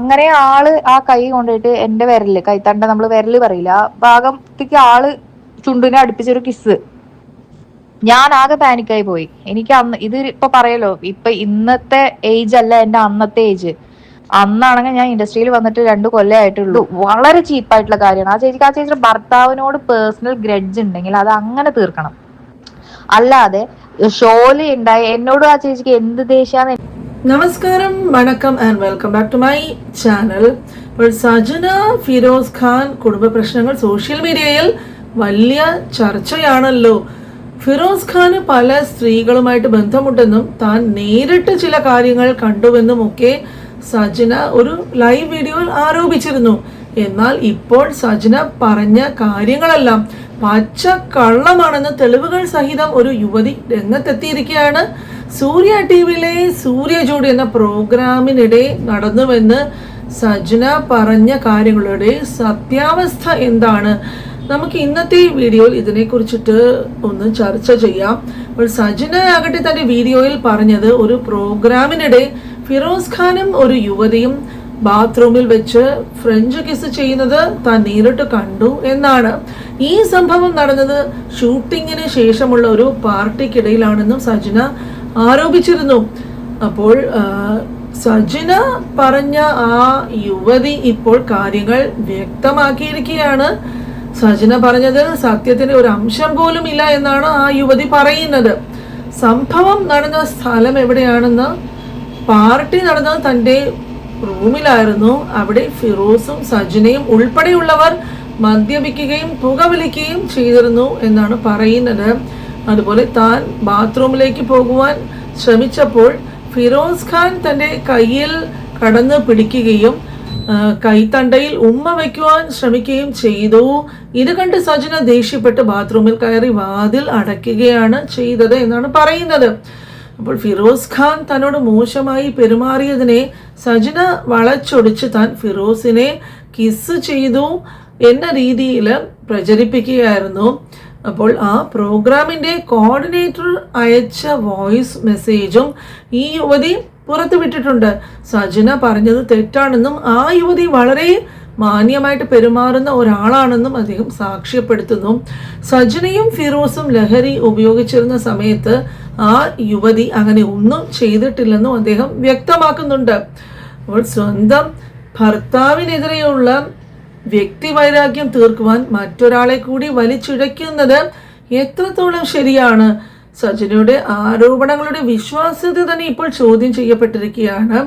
അങ്ങനെ ആള് ആ കൈ കൊണ്ടിട്ട് എന്റെ വിരല് കൈത്തണ്ട നമ്മള് വിരല് പറയില്ല ആ ഭാഗത്തേക്ക് ആള് ചുണ്ടിനെ അടുപ്പിച്ചൊരു കിസ്. ഞാൻ ആകെ പാനിക്കായി പോയി. എനിക്ക് അന്ന് ഇത് ഇപ്പൊ പറയല്ലോ, ഇപ്പൊ ഇന്നത്തെ ഏജ് അല്ല എന്റെ അന്നത്തെ ഏജ്. അന്നാണെങ്കിൽ ഞാൻ ഇൻഡസ്ട്രിയിൽ വന്നിട്ട് 2 കൊല്ലമായിട്ടുള്ളൂ. വളരെ ചീപ്പായിട്ടുള്ള കാര്യമാണ്. ആ ചേച്ചിയുടെ ഭർത്താവിനോട് പേഴ്സണൽ ഗ്രഡ്ജ് ഉണ്ടെങ്കിൽ അത് അങ്ങനെ തീർക്കണം. അല്ലാതെ ഷോല് ഉണ്ടായി എന്നോടും ആ ചേച്ചിക്ക് എന്ത് ദേഷ്യാന്ന്. നമസ്കാരം, വണക്കം and welcome back to my channel. ഇപ്പോൾ സജന ഫിറോസ് ഖാൻ കുടുംബ പ്രശ്നങ്ങൾ സോഷ്യൽ മീഡിയയിൽ വലിയ ചർച്ചയാണല്ലോ. ഫിറോസ് ഖാന് പല സ്ത്രീകളുമായിട്ട് ബന്ധമുണ്ടെന്നും താൻ നേരിട്ട് ചില കാര്യങ്ങൾ കണ്ടുവെന്നും ഒക്കെ സജന ഒരു ലൈവ് വീഡിയോയിൽ ആരോപിച്ചിരുന്നു. എന്നാൽ ഇപ്പോൾ സജന പറഞ്ഞ കാര്യങ്ങളെല്ലാം പച്ച കള്ളമാണെന്ന് തെളിവുകൾ സഹിതം ഒരു യുവതി രംഗത്തെത്തിയിരിക്കുകയാണ്. സൂര്യ ടിവിയിലെ സൂര്യ ജോഡി എന്ന പ്രോഗ്രാമിനിടെ നടന്നുവെന്ന് സജന പറഞ്ഞ കാര്യങ്ങളുടെ സത്യാവസ്ഥ എന്താണ്? നമുക്ക് ഇന്നത്തെ വീഡിയോയിൽ ഇതിനെക്കുറിച്ചിട്ട് ഒന്ന് ചർച്ച ചെയ്യാം. അപ്പോൾ സജന ആകട്ടെ തന്റെ വീഡിയോയിൽ പറഞ്ഞത് ഒരു പ്രോഗ്രാമിനിടെ ഫിറോസ് ഖാനും ഒരു യുവതിയും ബാത്റൂമിൽ വെച്ച് ഫ്രഞ്ച് കിസ് ചെയ്യുന്നത് താൻ നേരിട്ട് കണ്ടു എന്നാണ്. ഈ സംഭവം നടന്നത് ഷൂട്ടിങ്ങിന് ശേഷമുള്ള ഒരു പാർട്ടിക്കിടയിലാണെന്നും സജന ആരോപിച്ചിരുന്നു. അപ്പോൾ സജന പറഞ്ഞ ആ യുവതി ഇപ്പോൾ കാര്യങ്ങൾ വ്യക്തമാക്കിയിരിക്കുകയാണ്. സജന പറഞ്ഞതിൽ സത്യത്തിന്റെ ഒരു അംശം പോലും ഇല്ല എന്നാണ് ആ യുവതി പറയുന്നത്. സംഭവം നടന്ന സ്ഥലം എവിടെയാണെന്ന്, പാർട്ടി നടന്നത് തന്റെ റൂമിലായിരുന്നു. അവിടെ ഫിറോസും സജനയും ഉൾപ്പെടെയുള്ളവർ മദ്യപിക്കുകയും പുകവലിക്കുകയും ചെയ്തിരുന്നു എന്നാണ് പറയുന്നത്. അതുപോലെ താൻ ബാത്റൂമിലേക്ക് പോകുവാൻ ശ്രമിച്ചപ്പോൾ ഫിറോസ് ഖാൻ തന്റെ കയ്യിൽ കടന്ന് പിടിക്കുകയും കൈത്തണ്ടയിൽ ഉമ്മ വയ്ക്കുവാൻ ശ്രമിക്കുകയും ചെയ്തു. ഇത് കണ്ട് സജന ദേഷ്യപ്പെട്ട് ബാത്റൂമിൽ കയറി വാതിൽ അടയ്ക്കുകയാണ് ചെയ്തത് എന്നാണ് പറയുന്നത്. അപ്പോൾ ഫിറോസ് ഖാൻ തന്നോട് മോശമായി പെരുമാറിയതിനെ സജന വളച്ചൊടിച്ച് താൻ ഫിറോസിനെ കിസ് ചെയ്തു എന്ന രീതിയിൽ പ്രചരിപ്പിക്കുകയായിരുന്നു. അപ്പോൾ ആ പ്രോഗ്രാമിന്റെ കോർഡിനേറ്റർ അയച്ച വോയിസ് മെസ്സേജും ഈ യുവതി പുറത്തുവിട്ടിട്ടുണ്ട്. സജന പറഞ്ഞത് തെറ്റാണെന്നും ആ യുവതി വളരെ മാന്യമായിട്ട് പെരുമാറുന്ന ഒരാളാണെന്നും അദ്ദേഹം സാക്ഷ്യപ്പെടുത്തുന്നു. സജനയും ഫിറോസും ലഹരി ഉപയോഗിച്ചിരുന്ന സമയത്ത് ആ യുവതി അങ്ങനെ ഒന്നും ചെയ്തിട്ടില്ലെന്നും അദ്ദേഹം വ്യക്തമാക്കുന്നുണ്ട്. അപ്പോൾ സ്വന്തം ഭർത്താവിനെതിരെയുള്ള വ്യക്തിവൈരാഗ്യം തീർക്കുവാൻ മറ്റൊരാളെ കൂടി വലിച്ചിഴയ്ക്കുന്നത് എത്രത്തോളം ശരിയാണ്? സജനയുടെ ആരോപണങ്ങളുടെ വിശ്വാസ്യത തന്നെ ഇപ്പോൾ ചോദ്യം ചെയ്യപ്പെട്ടിരിക്കുകയാണ്.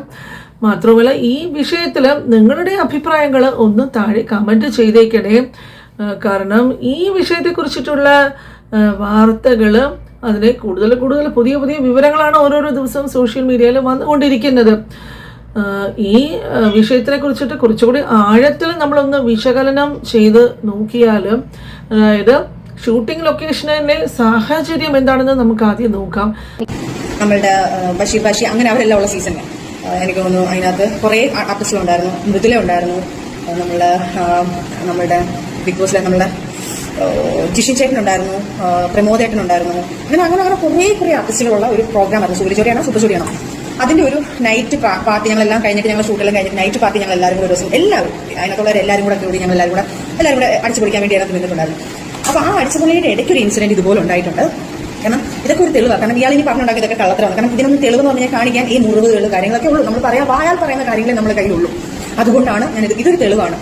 മാത്രമല്ല ഈ വിഷയത്തിൽ നിങ്ങളുടെ അഭിപ്രായങ്ങൾ ഒന്ന് താഴെ കമന്റ് ചെയ്തേക്കണേ. കാരണം ഈ വിഷയത്തെ കുറിച്ചിട്ടുള്ള വാർത്തകൾ, അതിനെ കൂടുതൽ പുതിയ വിവരങ്ങളാണ് ഓരോരോ ദിവസവും സോഷ്യൽ മീഡിയയിൽ വന്നുകൊണ്ടിരിക്കുന്നത്. ഈ വിഷയത്തിനെ കുറിച്ചിട്ട് കുറച്ചുകൂടി ആഴത്തിൽ നമ്മളൊന്ന് വിശകലനം ചെയ്ത് നോക്കിയാൽ, അതായത് ഷൂട്ടിംഗ് ലൊക്കേഷനിലെ സാഹചര്യം എന്താണെന്ന് നമുക്ക് ആദ്യം നോക്കാം. നമ്മളുടെ ബഷീർ അങ്ങനെ അവരെല്ലാം ഉള്ള സീസണിൽ എനിക്ക് തോന്നുന്നു അതിനകത്ത് കുറേ ആർട്ടിസ്റ്റുകളുണ്ടായിരുന്നു. മൃദുല ഉണ്ടായിരുന്നു, നമ്മളുടെ ബിഗ് ബോസിലെ നമ്മളുടെ ജിഷിൻ ചേട്ടനുണ്ടായിരുന്നു, പ്രമോദേട്ടനുണ്ടായിരുന്നു. അങ്ങനെ കുറേ ആർട്ടിസ്റ്റുകളുള്ള ഒരു പ്രോഗ്രാമായിരുന്നു. സൂര്യചോടിയാണോ സൂപ്പർ ചോടിയാണോ അതിന്റെ ഒരു നൈറ്റ് പാർട്ടി ഞങ്ങളെല്ലാം കഴിഞ്ഞിട്ട്, ഞങ്ങൾ ഷൂട്ടെല്ലാം കഴിഞ്ഞിട്ട് നൈറ്റ് പാർട്ടി ഞങ്ങൾ എല്ലാവരും കൂടെ ഒരു ദിവസം എല്ലാവരും അതിനകത്തുള്ളവർ എല്ലാവരും കൂടെ കൂടി ഞങ്ങൾ എല്ലാവരും കൂടെ അടിച്ചു പൊളിക്കാൻ വേണ്ടി അതിനകത്ത് നിന്നിട്ടുണ്ടായിരുന്നു. അപ്പോൾ ആ അടിച്ചുപൊളിയുടെ ഇടയ്ക്ക് ഒരു ഇൻസിഡന്റ് ഇതുപോലെ ഉണ്ടായിട്ടുണ്ട്. കാരണം ഇതൊക്കെ ഒരു തെളിവാണ്. കാരണം ഇയാൾ ഇനി പറഞ്ഞുണ്ടാക്കി ഇതൊക്കെ കള്ളത്തരമാണ്. കാരണം ഇതിനൊന്നും തെളിവ് എന്ന് പറഞ്ഞാൽ കാണിക്കാൻ ഈ മുറിവുകൾ കാര്യങ്ങളൊക്കെ ഉള്ളൂ. നമ്മൾ വായാൽ പറയുന്ന കാര്യങ്ങളെ നമ്മുടെ കയ്യിലുള്ളൂ. അതുകൊണ്ടാണ് ഇതൊരു തെളിവാണ്.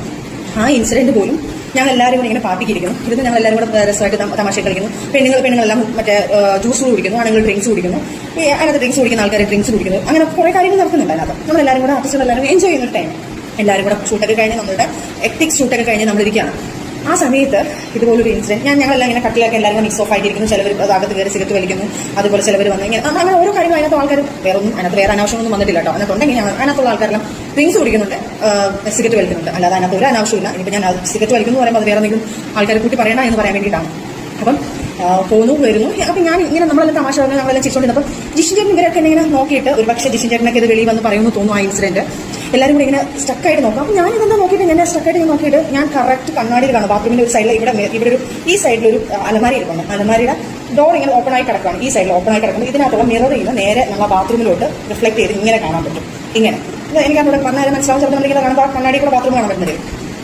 ആ ഇൻസിഡന്റ് പോലും ഞങ്ങൾ എല്ലാവരും കൂടെ ഇങ്ങനെ പാർട്ടിക്കിരിക്കുന്നു. ഇത് ഞങ്ങൾ എല്ലാവരും കൂടെ രസമായിട്ട് തമാശ കളിക്കുന്നു. പെണ്ണുങ്ങളെല്ലാം മറ്റേ ജ്യൂസ് കുടിക്കുന്നു, ആണുങ്ങൾ ഡ്രിങ്ക്സ് കുടിക്കുന്നു, അതിനകത്ത് ഡ്രിങ്ക്സ് കുടിക്കുന്ന ആൾക്കാർ ഡ്രിങ്ക്സ് കുടിക്കുന്നു. അങ്ങനെ കുറേ കാര്യങ്ങൾ നടക്കുന്നുണ്ട് അതിനകത്ത്. നമ്മളെല്ലാവരും കൂടെ ആർട്ടിസ്റ്റുകൾ എല്ലാവരും എൻജോയ് ചെയ്യുന്ന ടൈം, എല്ലാവരും കൂടെ ഷൂട്ടൊക്കെ കഴിഞ്ഞ് നമ്മളുടെ എക്തിക്സ് ഷൂട്ടൊക്കെ കഴിഞ്ഞ് നമ്മളിരിക്കുകയാണ്. ആ സമയത്ത് ഇതുപോലൊരു ഇൻസിഡന്റ് ഞങ്ങളെല്ലാം ഇങ്ങനെ കട്ടിലൊക്കെ എല്ലാവരും മിക്സ് ഓഫ് ആയിട്ടിരിക്കുന്നു. ചിലവർ അകത്ത് കയറി സിഗരറ്റ് വലിക്കുന്നു. അതുപോലെ ചിലവർ വന്ന് ഇങ്ങനെ അങ്ങനെ ഓരോ കാര്യങ്ങൾ അതിനകത്ത് ആൾക്കാർ വേറെ അനാവശ്യമൊന്നും വന്നിട്ടില്ല കേട്ടോ. അതിനകത്തുണ്ടെങ്കിൽ അതിനകത്തുള്ള ആൾക്കാരെല്ലാം ഡ്രിങ്ക്സ് കുടിക്കുന്നുണ്ട്, സിഗരറ്റ് വലിക്കുന്നുണ്ട്. അല്ലാതെ അതിനകത്ത് ഒരു അനാവശ്യമില്ല. ഇനിയിപ്പോൾ ഞാൻ സിഗരറ്റ് വലിക്കുന്നു പറയുമ്പോൾ അത് വേറെ എന്തെങ്കിലും ആൾക്കാർ കൂട്ടി പറയണം എന്ന് പറയാൻ വേണ്ടിയിട്ടാണ്. അപ്പം പോന്നു വരുന്നു. അപ്പം ഞാൻ ഇങ്ങനെ നമ്മളെല്ലാം തമാശ പറഞ്ഞ് നമ്മളെല്ലാം ചിരിച്ചുകൊണ്ടിരുന്നപ്പം ജിഷിൻ ചേട്ടൻ ഇവരൊക്കെ ഇങ്ങനെ നോക്കിയിട്ട് ഒരു പക്ഷേ ജിഷിൻ ചേട്ടനൊക്കെ ഇത് വെളിയിൽ വന്ന് പറയുമെന്ന് തോന്നുന്നു. ആ ഇൻസിഡന്റ് എല്ലാവരും കൂടി ഇങ്ങനെ സ്റ്റക്കായിട്ട് നോക്കാം. അപ്പം ഞാൻ ഇതെന്താ നോക്കിയിട്ട് ഞാൻ സ്റ്റക്കായിട്ട് നോക്കിയിട്ട് ഞാൻ കറക്റ്റ് കണ്ണാടിയിൽ കാണും. ബാത്റൂമിന്റെ ഒരു സൈഡിൽ ഇവിടെ ഒരു ഈ സൈഡിലൊരു അലമാരി ഇരിക്കുന്നു. അലമാരിയുടെ ഡോർ ഇങ്ങനെ ഓപ്പൺ ആയി കിടക്കുകയാണ്. ഈ സൈഡിൽ ഓപ്പൺ ആയി കിടക്കുന്നത് ഇതിനകത്തുള്ള മിററിൽ നിന്ന് നേരെ നമ്മൾ ബാത്റൂമിലോട്ട് റിഫ്ലക്ട് ചെയ്ത് ഇങ്ങനെ കാണാൻ പറ്റും. ഇങ്ങനെ എനിക്കവിടെ പറഞ്ഞാലും മനസ്സിലാവും. ചിലപ്പോൾ നമ്മളിങ്ങനെ കാണുമ്പോൾ കണ്ണാടിക്കുള്ള ബാത്റൂം കാണാൻ പറ്റുന്നത്.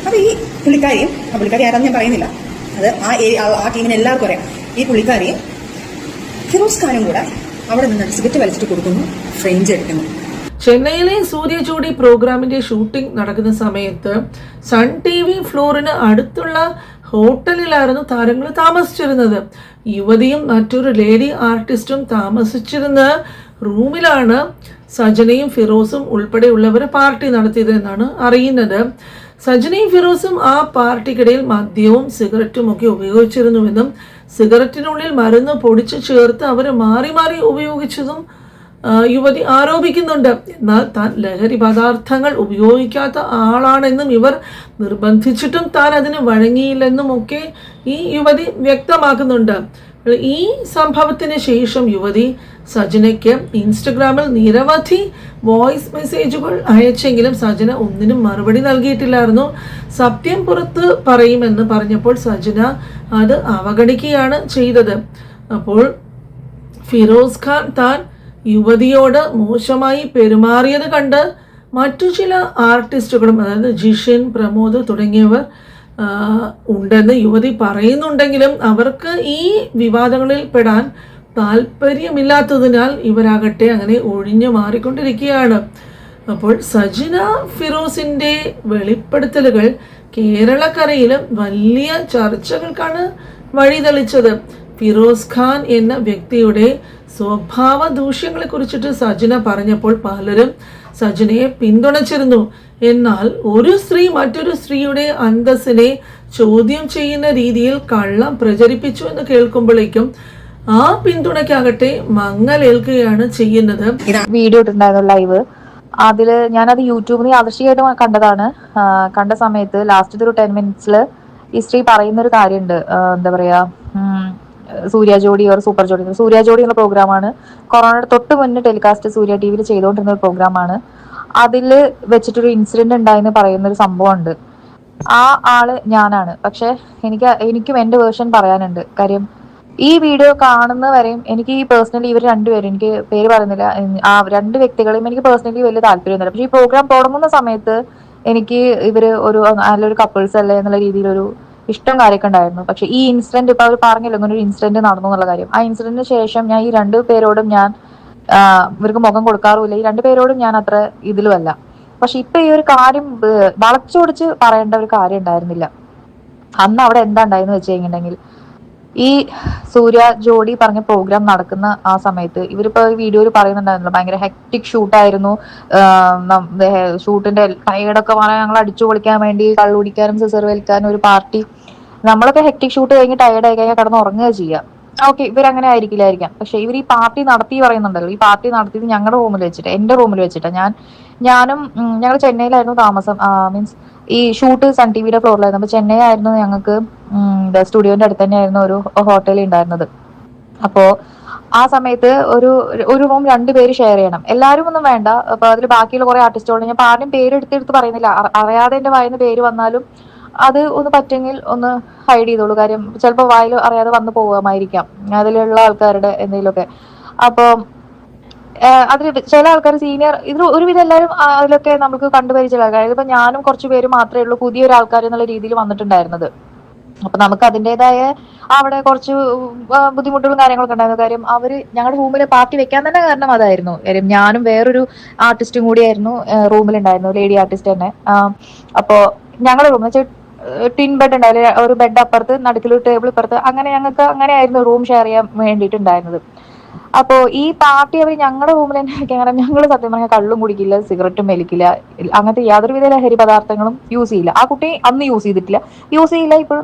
അപ്പോൾ ഈ പുള്ളിക്കാരി ആരാന്ന് ഞാൻ പറയുന്നില്ല, അത് ആ ടീമിന് എല്ലാവർക്കും അറിയാം. ഈ പുള്ളിക്കാരിയും ഫിറോസ് ഖാനും കൂടെ അവിടെ നിന്ന് സിഗരറ്റ് വലിച്ചിട്ട് കൊടുക്കുന്നു, ഫ്രെയിം എടുക്കുന്നു. ചെന്നൈയിലെ സൂര്യചൂടി പ്രോഗ്രാമിന്റെ ഷൂട്ടിംഗ് നടക്കുന്ന സമയത്ത് സൺ TV ഫ്ലോറിന് അടുത്തുള്ള ഹോട്ടലിലായിരുന്നു താരങ്ങൾ താമസിച്ചിരുന്നത്. യുവതിയും മറ്റൊരു ലേഡി ആർട്ടിസ്റ്റും താമസിച്ചിരുന്ന റൂമിലാണ് സജനയും ഫിറോസും ഉൾപ്പെടെയുള്ളവർ പാർട്ടി നടത്തിയത് എന്നാണ് അറിയുന്നത്. സജനയും ഫിറോസും ആ പാർട്ടിക്കിടയിൽ മദ്യവും സിഗരറ്റും ഒക്കെ ഉപയോഗിച്ചിരുന്നുവെന്നും സിഗരറ്റിനുള്ളിൽ മരുന്ന് പൊടിച്ചു ചേർത്ത് അവർ മാറി മാറി ഉപയോഗിച്ചതും യുവതി ആരോപിക്കുന്നുണ്ട്. എന്നാൽ താൻ ലഹരി പദാർത്ഥങ്ങൾ ഉപയോഗിക്കാത്ത ആളാണെന്നും ഇവർ നിർബന്ധിച്ചിട്ടും താൻ അതിന് വഴങ്ങിയില്ലെന്നും ഒക്കെ ഈ യുവതി വ്യക്തമാക്കുന്നുണ്ട്. ഈ സംഭവത്തിന് ശേഷം യുവതി സജനയ്ക്ക് ഇൻസ്റ്റഗ്രാമിൽ നിരവധി വോയിസ് മെസ്സേജുകൾ അയച്ചെങ്കിലും സജന ഒന്നിനും മറുപടി നൽകിയിട്ടില്ലായിരുന്നു. സത്യം പുറത്ത് പറയുമെന്ന് പറഞ്ഞപ്പോൾ സജന അത് അവഗണിക്കുകയാണ് ചെയ്തത്. അപ്പോൾ ഫിറോസ് ഖാൻ താൻ യുവതിയോട് മോശമായി പെരുമാറിയത് കണ്ട് മറ്റു ചില ആർട്ടിസ്റ്റുകളും, അതായത് ജിഷിൻ, പ്രമോദ് തുടങ്ങിയവർ ഉണ്ടെന്ന് യുവതി പറയുന്നുണ്ടെങ്കിലും അവർക്ക് ഈ വിവാദങ്ങളിൽ പെടാൻ താല്പര്യമില്ലാത്തതിനാൽ ഇവരാകട്ടെ അങ്ങനെ ഒഴിഞ്ഞു മാറിക്കൊണ്ടിരിക്കുകയാണ്. അപ്പോൾ സജന ഫിറോസിൻ്റെ വെളിപ്പെടുത്തലുകൾ കേരളക്കരയിലും വലിയ ചർച്ചകൾക്കാണ് വഴിതെളിച്ചത്. ഫിറോസ് ഖാൻ എന്ന വ്യക്തിയുടെ സ്വഭാവ ദൂഷ്യങ്ങളെ കുറിച്ചിട്ട് സജന പറഞ്ഞപ്പോൾ പലരും സജനയെ പിന്തുണച്ചിരുന്നു. എന്നാൽ ഒരു സ്ത്രീ മറ്റൊരു സ്ത്രീയുടെ അന്തസ്സിനെ ചോദ്യം ചെയ്യുന്ന രീതിയിൽ കള്ളം പ്രചരിപ്പിച്ചു എന്ന് കേൾക്കുമ്പോഴേക്കും ആ പിന്തുണയ്ക്കാകട്ടെ മങ്ങലേൽക്കുകയാണ് ചെയ്യുന്നത്. വീഡിയോ ഇട്ടിട്ടുണ്ടായിരുന്നു ലൈവ്. അതില് ഞാനത് യൂട്യൂബിൽ യാദൃശ്ചികമായിട്ട് കണ്ടതാണ്. കണ്ട സമയത്ത് ലാസ്റ്റ് ഒരു 10 minutes ഈ സ്ത്രീ പറയുന്ന ഒരു കാര്യമുണ്ട്. എന്താ പറയാ, സൂര്യ ജോഡി ഓർ സൂപ്പർ ജോഡി, സൂര്യ ജോഡി എന്ന പ്രോഗ്രാമാണ്. കൊറോണയുടെ തൊട്ട് മുന്നേ ടെലികാസ്റ്റ് സൂര്യ TV ചെയ്തുകൊണ്ടിരുന്ന ഒരു പ്രോഗ്രാമാണ്. അതിൽ വെച്ചിട്ടൊരു ഇൻസിഡന്റ് ഉണ്ടായെന്ന് പറയുന്ന ഒരു സംഭവം ഉണ്ട്. ആ ആള് ഞാനാണ്. പക്ഷെ എനിക്കും എന്റെ വേർഷൻ പറയാനുണ്ട്. കാര്യം ഈ വീഡിയോ കാണുന്നവരെയും എനിക്ക് ഈ പേഴ്സണലി ഇവർ രണ്ടുപേരും, എനിക്ക് പേര് പറയുന്നില്ല, ആ 2 വ്യക്തികളെയും എനിക്ക് പേഴ്സണലി വലിയ താല്പര്യമൊന്നുമില്ല. പക്ഷെ ഈ പ്രോഗ്രാം തുടങ്ങുന്ന സമയത്ത് എനിക്ക് ഇവര് നല്ലൊരു കപ്പിൾസ് അല്ലേ എന്നുള്ള രീതിയിലൊരു ഇഷ്ടം കാര്യമൊക്കെ ഉണ്ടായിരുന്നു. പക്ഷെ ഈ ഇൻസിഡന്റ് ഇപ്പൊ അവർ പറഞ്ഞല്ലോ ഇങ്ങനെ ഒരു ഇൻസിഡന്റ് നടന്നു എന്നുള്ള കാര്യം. ആ ഇൻസിഡന്റിന് ശേഷം ഞാൻ ഈ 2 പേരോടും ഞാൻ ഇവർക്ക് മുഖം കൊടുക്കാറുമില്ല. ഈ 2 പേരോടും ഞാൻ അത്ര ഇതിലുമല്ല. പക്ഷെ ഇപ്പൊ ഈ ഒരു കാര്യം വളച്ചൊടിച്ച് പറയേണ്ട ഒരു കാര്യം ഉണ്ടായിരുന്നില്ല. അന്ന് അവിടെ എന്താ ഉണ്ടായെന്ന് വെച്ച് കഴിഞ്ഞിട്ടുണ്ടെങ്കിൽ, ഈ സൂര്യ ജോഡി പറഞ്ഞ പ്രോഗ്രാം നടക്കുന്ന ആ സമയത്ത് ഇവരിപ്പോ ഈ വീഡിയോയിൽ പറയുന്നുണ്ടായിരുന്നല്ലോ ഭയങ്കര ഹെക്ടിക് ഷൂട്ടായിരുന്നു. ഷൂട്ടിന്റെ ടയർഡൊക്കെ പറയാൻ ഞങ്ങൾ അടിച്ചു പൊളിക്കാൻ വേണ്ടി കള്ളു കുടിക്കാനും സിസർ വലിക്കാനും ഒരു പാർട്ടി. നമ്മളൊക്കെ ഹെക്ടിക് ഷൂട്ട് കഴിഞ്ഞ് ടയർഡ് ആയി കഴിഞ്ഞാൽ കടന്ന് ഉറങ്ങുക ചെയ്യുക. ഓക്കെ, ഇവരങ്ങനെ ആയിരിക്കില്ലായിരിക്കാം. പക്ഷെ ഇവർ ഈ പാർട്ടി നടത്തി പറയുന്നുണ്ടല്ലോ, ഈ പാർട്ടി നടത്തിയത് ഞങ്ങളുടെ റൂമിൽ വെച്ചിട്ട്, എന്റെ റൂമിൽ വെച്ചിട്ട്. ഞങ്ങൾ ചെന്നൈയിലായിരുന്നു താമസം. മീൻസ് ഈ ഷൂട്ട് സൺ TV ഫ്ലോറിലായിരുന്നു. അപ്പൊ ചെന്നൈ ആയിരുന്നു ഞങ്ങൾക്ക് സ്റ്റുഡിയോന്റെ അടുത്ത് തന്നെയായിരുന്നു ഒരു ഹോട്ടലിൽ ഉണ്ടായിരുന്നത്. അപ്പോ ആ സമയത്ത് ഒരു റൂം 2 പേര് ഷെയർ ചെയ്യണം. എല്ലാവരും ഒന്നും വേണ്ട. അപ്പൊ അതിൽ ബാക്കിയുള്ള കുറെ ആർട്ടിസ്റ്റുകൾ, ഞാൻ ആരും പേരെടുത്ത് പറയുന്നില്ല. അറിയാതെ എന്റെ വായിന്ന് പേര് വന്നാലും അത് ഒന്ന് പറ്റുമെങ്കിൽ ഒന്ന് ഹൈഡ് ചെയ്തോളൂ. കാര്യം ചിലപ്പോൾ വായിൽ അറിയാതെ വന്നു പോകാമായിരിക്കാം അതിലുള്ള ആൾക്കാരുടെ എന്തെങ്കിലുമൊക്കെ. അപ്പൊ അതിൽ ചില ആൾക്കാർ സീനിയർ, ഇതിൽ ഒരുവിധം എല്ലാവരും അതിലൊക്കെ നമുക്ക് കണ്ടുപരിചയ ആൾക്കാർ. ഇപ്പൊ ഞാനും കുറച്ച് പേര് മാത്രമേ ഉള്ളൂ പുതിയൊരു ആൾക്കാർ എന്നുള്ള രീതിയിൽ വന്നിട്ടുണ്ടായിരുന്നത്. അപ്പൊ നമുക്ക് അതിൻ്റെതായ അവിടെ കുറച്ച് ബുദ്ധിമുട്ടുകളും കാര്യങ്ങളൊക്കെ ഉണ്ടായിരുന്നു. കാര്യം അവര് ഞങ്ങളുടെ റൂമിൽ പാർട്ടി വെക്കാൻ തന്നെ കാരണം അതായിരുന്നു. കാര്യം ഞാനും വേറൊരു ആർട്ടിസ്റ്റും കൂടിയായിരുന്നു റൂമിലുണ്ടായിരുന്നു, ലേഡി ആർട്ടിസ്റ്റ് തന്നെ. അപ്പോ ഞങ്ങളുടെ റൂം വെച്ചാൽ ട്വിൻ ബെഡ് ഉണ്ടായില്ല, ഒരു ബെഡ് അപ്പുറത്ത് നടുക്കിലൊരു ടേബിൾ ഇപ്പുറത്ത്, അങ്ങനെ ഞങ്ങൾക്ക് അങ്ങനെയായിരുന്നു റൂം ഷെയർ ചെയ്യാൻ വേണ്ടിയിട്ടുണ്ടായിരുന്നത്. അപ്പോ ഈ പാർട്ടി അവർ ഞങ്ങളുടെ റൂമിൽ തന്നെ വെക്കാൻ കാരണം ഞങ്ങൾ സത്യം പറഞ്ഞാൽ കള്ളും കുടിക്കില്ല, സിഗരറ്റും വലിക്കില്ല, അങ്ങനത്തെ യാതൊരുവിധ ലഹരി പദാർത്ഥങ്ങളും യൂസ് ചെയ്യില്ല. ആ കുട്ടി അന്ന് യൂസ് ചെയ്യില്ല.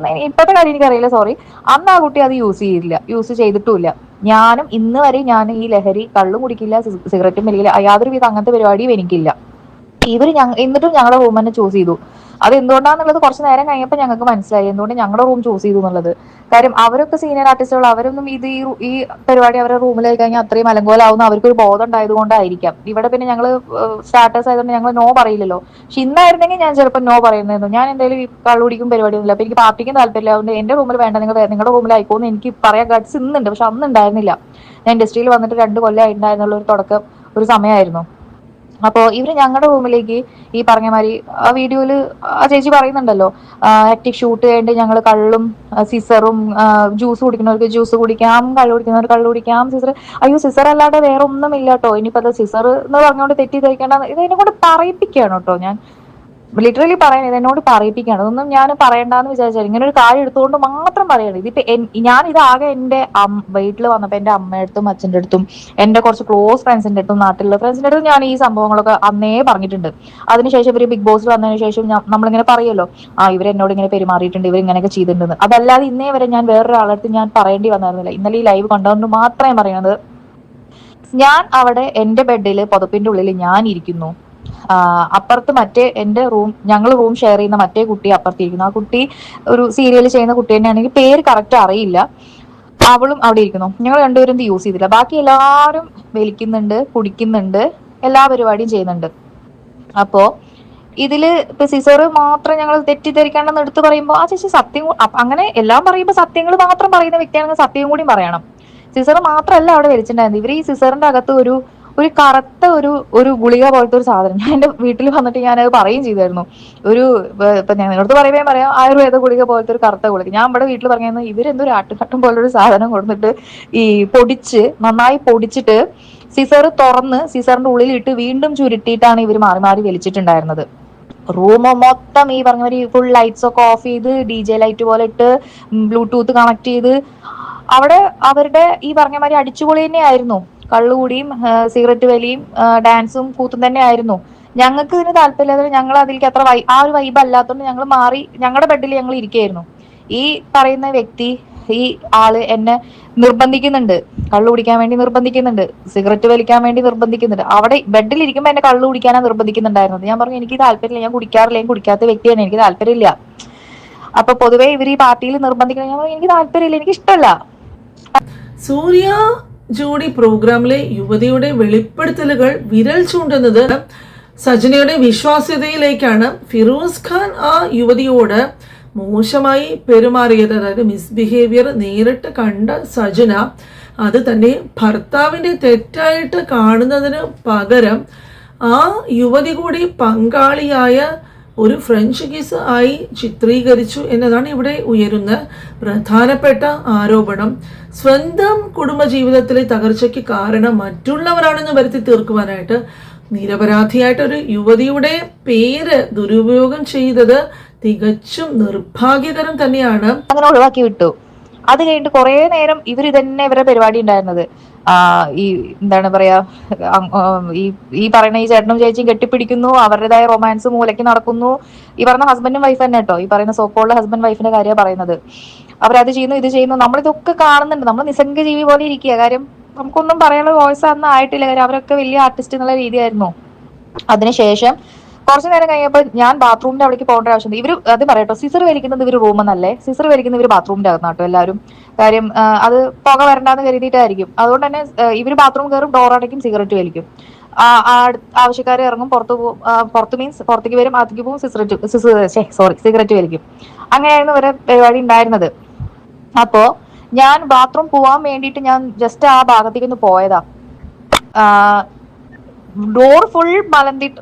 ഇപ്പോഴത്തെ കാര്യം എനിക്കറിയില്ല, സോറി. അന്ന് ആ കുട്ടി അത് യൂസ് ചെയ്തിട്ടുമില്ല. ഞാനും ഇന്ന് വരെ ഞാൻ ഈ ലഹരി കള്ളും കുടിക്കില്ല, സിഗരറ്റും വലിക്കില്ല, യാതൊരുവിധ അങ്ങനത്തെ പരിപാടിയും എനിക്കില്ല. എന്നിട്ടും ഞങ്ങളുടെ റൂം തന്നെ ചൂസ് ചെയ്തു. അത് എന്തുകൊണ്ടാന്നുള്ളത് കുറച്ച് നേരം കഴിഞ്ഞപ്പോൾ ഞങ്ങൾക്ക് മനസ്സിലായി എന്തുകൊണ്ട് ഞങ്ങളുടെ റൂം ചൂസ് ചെയ്തു എന്നുള്ളത്. കാര്യം അവരൊക്കെ സീനിയർ ആർട്ടിസ്റ്റുകൾ, അവരൊന്നും ഈ പരിപാടി അവരുടെ റൂമിലായി കഴിഞ്ഞാൽ അത്രയും അലങ്കോലാവുന്ന അവർക്കൊരു ബോധം ഉണ്ടായത് കൊണ്ടായിരിക്കാം. ഇവിടെ പിന്നെ ഞങ്ങൾ സ്റ്റാർട്ടേഴ്സ് ആയതുകൊണ്ട് ഞങ്ങൾ നോ പറയില്ലല്ലോ. പക്ഷെ ഇന്നായിരുന്നെങ്കിൽ ഞാൻ ചിലപ്പോൾ നോ പറയുന്നതായിരുന്നു. ഞാൻ എന്തായാലും ഈ കള്ളുടിക്കും പരിപാടിയൊന്നുമില്ല, അപ്പൊ എനിക്ക് പാർട്ടിക്കും താല്പര്യമില്ല, അതുകൊണ്ട് എന്റെ റൂമിൽ വേണ്ട, നിങ്ങളുടെ റൂമിലായിക്കോന്ന് എനിക്ക് പറയാൻ ഗട്സ് ഇന്നുണ്ട്. പക്ഷെ അന്ന് ഉണ്ടായിരുന്നില്ല. ഞാൻ ഇൻഡസ്ട്രിയിൽ വന്നിട്ട് 2 കൊല്ലം ഉണ്ടായിരുന്നുള്ള ഒരു തുടക്കം ഒരു സമയമായിരുന്നു. അപ്പോൾ ഇവര് ഞങ്ങളുടെ റൂമിലേക്ക് ഈ പറഞ്ഞ മാതിരി ആ വീഡിയോയില് ആ ചേച്ചി പറയുന്നുണ്ടല്ലോ, ഹെക്ടിക് ഷൂട്ട് കഴിഞ്ഞിട്ട് ഞങ്ങൾ കള്ളും സിസറും, ജ്യൂസ് കുടിക്കുന്നവർക്ക് ജ്യൂസ് കുടിക്കാം, കള്ളു കുടിക്കുന്നവർക്ക് കള്ളു കുടിക്കാം, സിസർ, അയ്യോ സിസർ അല്ലാതെ വേറെ ഒന്നും ഇല്ല കേട്ടോ, ഇനിയിപ്പോ അത് സിസർ എന്ന് പറഞ്ഞുകൊണ്ട് തെറ്റിദ്ധരിക്കേണ്ട, ഇത് എന്നെ കൊണ്ട് പറയിപ്പിക്കുകയാണ് കേട്ടോ. ഞാൻ ലിറ്ററലി പറയാൻ ഇത് എന്നോട് പറയിപ്പിക്കുകയാണ്. ഇതൊന്നും ഞാൻ പറയണ്ടെന്ന് വിചാരിച്ചാൽ ഇങ്ങനെ ഒരു കാര്യം എടുത്തുകൊണ്ട് മാത്രം പറയാണ്. ഇതിപ്പോ ഞാൻ ഇതാകെ എന്റെ വീട്ടിൽ വന്നപ്പോ എന്റെ അമ്മയുടെ അടുത്തും അച്ഛൻ്റെ അടുത്തും എന്റെ കുറച്ച് ക്ലോസ് ഫ്രണ്ട്സിന്റെ അടുത്തും നാട്ടിലുള്ള ഫ്രണ്ട്സിന്റെ അടുത്തും ഞാൻ ഈ സംഭവങ്ങളൊക്കെ അന്നേ പറഞ്ഞിട്ടുണ്ട്. അതിനുശേഷം ഇവര് ബിഗ് ബോസിൽ വന്നതിന് ശേഷം നമ്മളിങ്ങനെ പറയുമല്ലോ, ഇവർ എന്നോട് ഇങ്ങനെ പെരുമാറിയിട്ടുണ്ട്, ഇവർ ഇങ്ങനെയൊക്കെ ചെയ്തിട്ടുണ്ട്. അതല്ലാതെ ഇന്നേ വരെ ഞാൻ വേറൊരാളടുത്ത് ഞാൻ പറയേണ്ടി വന്നായിരുന്നില്ല. ഇന്നലെ ഈ ലൈവ് കണ്ടുകൊണ്ട് മാത്രമേ പറയുന്നത്. ഞാൻ അവിടെ എന്റെ ബെഡിൽ പുതപ്പിന്റെ ഉള്ളിൽ ഞാൻ ഇരിക്കുന്നു, അപ്പുറത്ത് മറ്റേ എന്റെ ഞങ്ങൾ റൂം ഷെയർ ചെയ്യുന്ന മറ്റേ കുട്ടി അപ്പുറത്തിരിക്കുന്നു. ആ കുട്ടി ഒരു സീരിയൽ ചെയ്യുന്ന കുട്ടി തന്നെയാണെങ്കിൽ പേര് കറക്റ്റ് അറിയില്ല, അവളും അവിടെ ഇരിക്കുന്നു. ഞങ്ങൾ രണ്ടുപേരും ഇത് യൂസ് ചെയ്തില്ല. ബാക്കി എല്ലാവരും വലിക്കുന്നുണ്ട്, കുടിക്കുന്നുണ്ട്, എല്ലാ പരിപാടിയും ചെയ്യുന്നുണ്ട്. അപ്പോ ഇതില് ഇപ്പൊ സിസർ മാത്രം ഞങ്ങൾ തെറ്റിദ്ധരിക്കാണ്ടെന്ന് എടുത്ത് പറയുമ്പോൾ ആ ചേച്ചി സത്യം, അങ്ങനെ എല്ലാം പറയുമ്പോൾ സത്യങ്ങൾ മാത്രം പറയുന്ന വ്യക്തിയാണെങ്കിൽ സത്യം കൂടി പറയണം. സിസർ മാത്രമല്ല അവിടെ വലിച്ചിട്ടുണ്ടായിരുന്നു. ഇവർ ഈ സിസറിന്റെ അകത്ത് ഒരു കറുത്ത ഒരു ഗുളിക പോലത്തെ ഒരു സാധനം, ഞാൻ എന്റെ വീട്ടിൽ വന്നിട്ട് ഞാനത് പറയുകയും ചെയ്തായിരുന്നു. ഇപ്പൊ ഞങ്ങളടുത്ത് പറയുകയും പറയാം, ആയുർവേദ ഗുളിക പോലത്തെ ഒരു കറുത്ത ഗുളിക. ഞാൻ ഇവിടെ വീട്ടിൽ പറഞ്ഞായിരുന്നു, ഇവരെന്തൊരു ആട്ടുകട്ടം പോലൊരു സാധനം കൊടുത്തിട്ട് ഈ നന്നായി പൊടിച്ചിട്ട് സിസർ തുറന്ന് സിസറിന്റെ ഉള്ളിലിട്ട് വീണ്ടും ചുരുട്ടിയിട്ടാണ് ഇവർ മാറി മാറി വലിച്ചിട്ടുണ്ടായിരുന്നത്. റൂം മൊത്തം ഈ പറഞ്ഞ മാതിരി ഫുൾ ലൈറ്റ്സ് ഒക്കെ ഓഫ് ചെയ്ത് DJ ലൈറ്റ് പോലെ ഇട്ട് ബ്ലൂടൂത്ത് കണക്ട് ചെയ്ത് അവിടെ അവരുടെ ഈ പറഞ്ഞ മാതിരി അടിച്ചുപൊളി തന്നെയായിരുന്നു. കള്ളുകൂടിയും സിഗരറ്റ് വലിയും ഡാൻസും കൂത്തും തന്നെ ആയിരുന്നു. ഞങ്ങൾക്ക് ഇതിന് താല്പര്യമില്ലാതെ ഞങ്ങൾ അതിലേക്ക് അത്ര ആ ഒരു വൈബ് അല്ലാത്തതുകൊണ്ട് ഞങ്ങൾ മാറി ഞങ്ങളുടെ ബെഡിൽ ഞങ്ങൾ ഇരിക്കുകയായിരുന്നു. ഈ പറയുന്ന വ്യക്തി, ഈ ആള് എന്നെ നിർബന്ധിക്കുന്നുണ്ട്, കള്ളു കുടിക്കാൻ വേണ്ടി നിർബന്ധിക്കുന്നുണ്ട്, സിഗരറ്റ് വലിക്കാൻ വേണ്ടി നിർബന്ധിക്കുന്നുണ്ട്. അവിടെ ബെഡിൽ ഇരിക്കുമ്പോൾ എന്നെ കള്ളു കുടിക്കാനാണ് നിർബന്ധിക്കുന്നുണ്ടായിരുന്നത്. ഞാൻ പറഞ്ഞു എനിക്ക് താല്പര്യമില്ല, ഞാൻ കുടിക്കാറില്ല, ഞാൻ കുടിക്കാത്ത വ്യക്തിയാണ്, എനിക്ക് താല്പര്യമില്ല. അപ്പൊ പൊതുവെ ഇവർ ഈ പാർട്ടിയിൽ നിർബന്ധിക്കണം, ഞാൻ പറഞ്ഞു എനിക്ക് താല്പര്യമില്ല, എനിക്ക് ഇഷ്ടമല്ല. സൂര്യ ജോഡി പ്രോഗ്രാമിലെ യുവതിയുടെ വെളിപ്പെടുത്തലുകൾ വിരൽ ചൂണ്ടുന്നത് സജനയുടെ വിശ്വാസ്യതയിലേക്കാണ്. ഫിറോസ് ഖാൻ ആ യുവതിയോട് മോശമായി പെരുമാറിയത്, അതായത് മിസ്ബിഹേവിയർ നേരിട്ട് കണ്ട സജന അത് തന്നെ ഭർത്താവിൻ്റെ തെറ്റായിട്ട് കാണുന്നതിന് പകരം ആ യുവതി കൂടി പങ്കാളിയായ ഒരു ഫ്രഞ്ച് കിസ് ആയി ചിത്രീകരിച്ചു എന്നതാണ് ഇവിടെ ഉയരുന്ന പ്രധാനപ്പെട്ട ആരോപണം. സ്വന്തം കുടുംബജീവിതത്തിലെ തകർച്ചയ്ക്ക് കാരണം മറ്റുള്ളവരാണെന്ന് വരുത്തി തീർക്കുവാനായിട്ട് നിരപരാധിയായിട്ട് ഒരു യുവതിയുടെ പേര് ദുരുപയോഗം ചെയ്തത് തികച്ചും നിർഭാഗ്യകരം തന്നെയാണ്. അങ്ങനെ ഒഴിവാക്കി വിട്ടു. അത് കഴിഞ്ഞിട്ട് കുറെ നേരം ഇവരുടെ പരിപാടി ഉണ്ടായിരുന്നത് ഈ എന്താണ് പറയാ, ഈ പറയുന്ന ഈ ചേട്ടനും ചേച്ചിയും കെട്ടിപ്പിടിക്കുന്നു, അവരുടേതായ റൊമാൻസ് മൂലയ്ക്ക് നടക്കുന്നു. ഈ പറയുന്ന ഹസ്ബൻഡും വൈഫ് തന്നെ കേട്ടോ, ഈ പറയുന്ന സോക്കോളുടെ ഹസ്ബൻഡ് വൈഫിന്റെ കാര്യമാണ് പറയുന്നത്. അവരത് ചെയ്യുന്നു, ഇത് ചെയ്യുന്നു, നമ്മളിതൊക്കെ കാണുന്നുണ്ട്. നമ്മൾ നിസ്സംഗ ജീവി പോലെ ഇരിക്കുക. കാര്യം നമുക്കൊന്നും പറയാനുള്ള വോയിസ് അന്ന് ആയിട്ടില്ല. കാര്യം അവരൊക്കെ വലിയ ആർട്ടിസ്റ്റ് എന്നുള്ള രീതിയായിരുന്നു. അതിനുശേഷം കുറച്ചു നേരം കഴിഞ്ഞപ്പോൾ ഞാൻ ബാത്റൂമിന്റെ അവിടേക്ക് പോകേണ്ട ആവശ്യം. ഇവര് അത് പറയട്ടോ, സിസർ വലിക്കുന്നത് ഇവര് റൂമെന്നല്ലേ, സിസർ വലിക്കുന്നത് ഇവര് ബാത്റൂമിന്റെ അകത്താട്ടോ എല്ലാവരും. കാര്യം അത് പുക വരണ്ടാന്ന് കരുതിയിട്ടായിരിക്കും. അതുകൊണ്ട് തന്നെ ഇവര് ബാത്റൂം കയറും, ഡോർ അടയ്ക്കും, സിഗരറ്റ് വലിക്കും. ആവശ്യക്കാർ ഇറങ്ങും, പുറത്ത് മീൻസ് പുറത്തേക്ക് വരും, അകത്തേക്ക് പോകും, സിഗരറ്റ് വലിക്കും. അങ്ങനെയായിരുന്നു ഇവരെ പരിപാടി ഉണ്ടായിരുന്നത്. അപ്പോ ഞാൻ ബാത്റൂം പോവാൻ വേണ്ടിയിട്ട് ഞാൻ ജസ്റ്റ് ആ ഭാഗത്തേക്ക് ഒന്ന് പോയതാ. ഡോർ ഫുൾ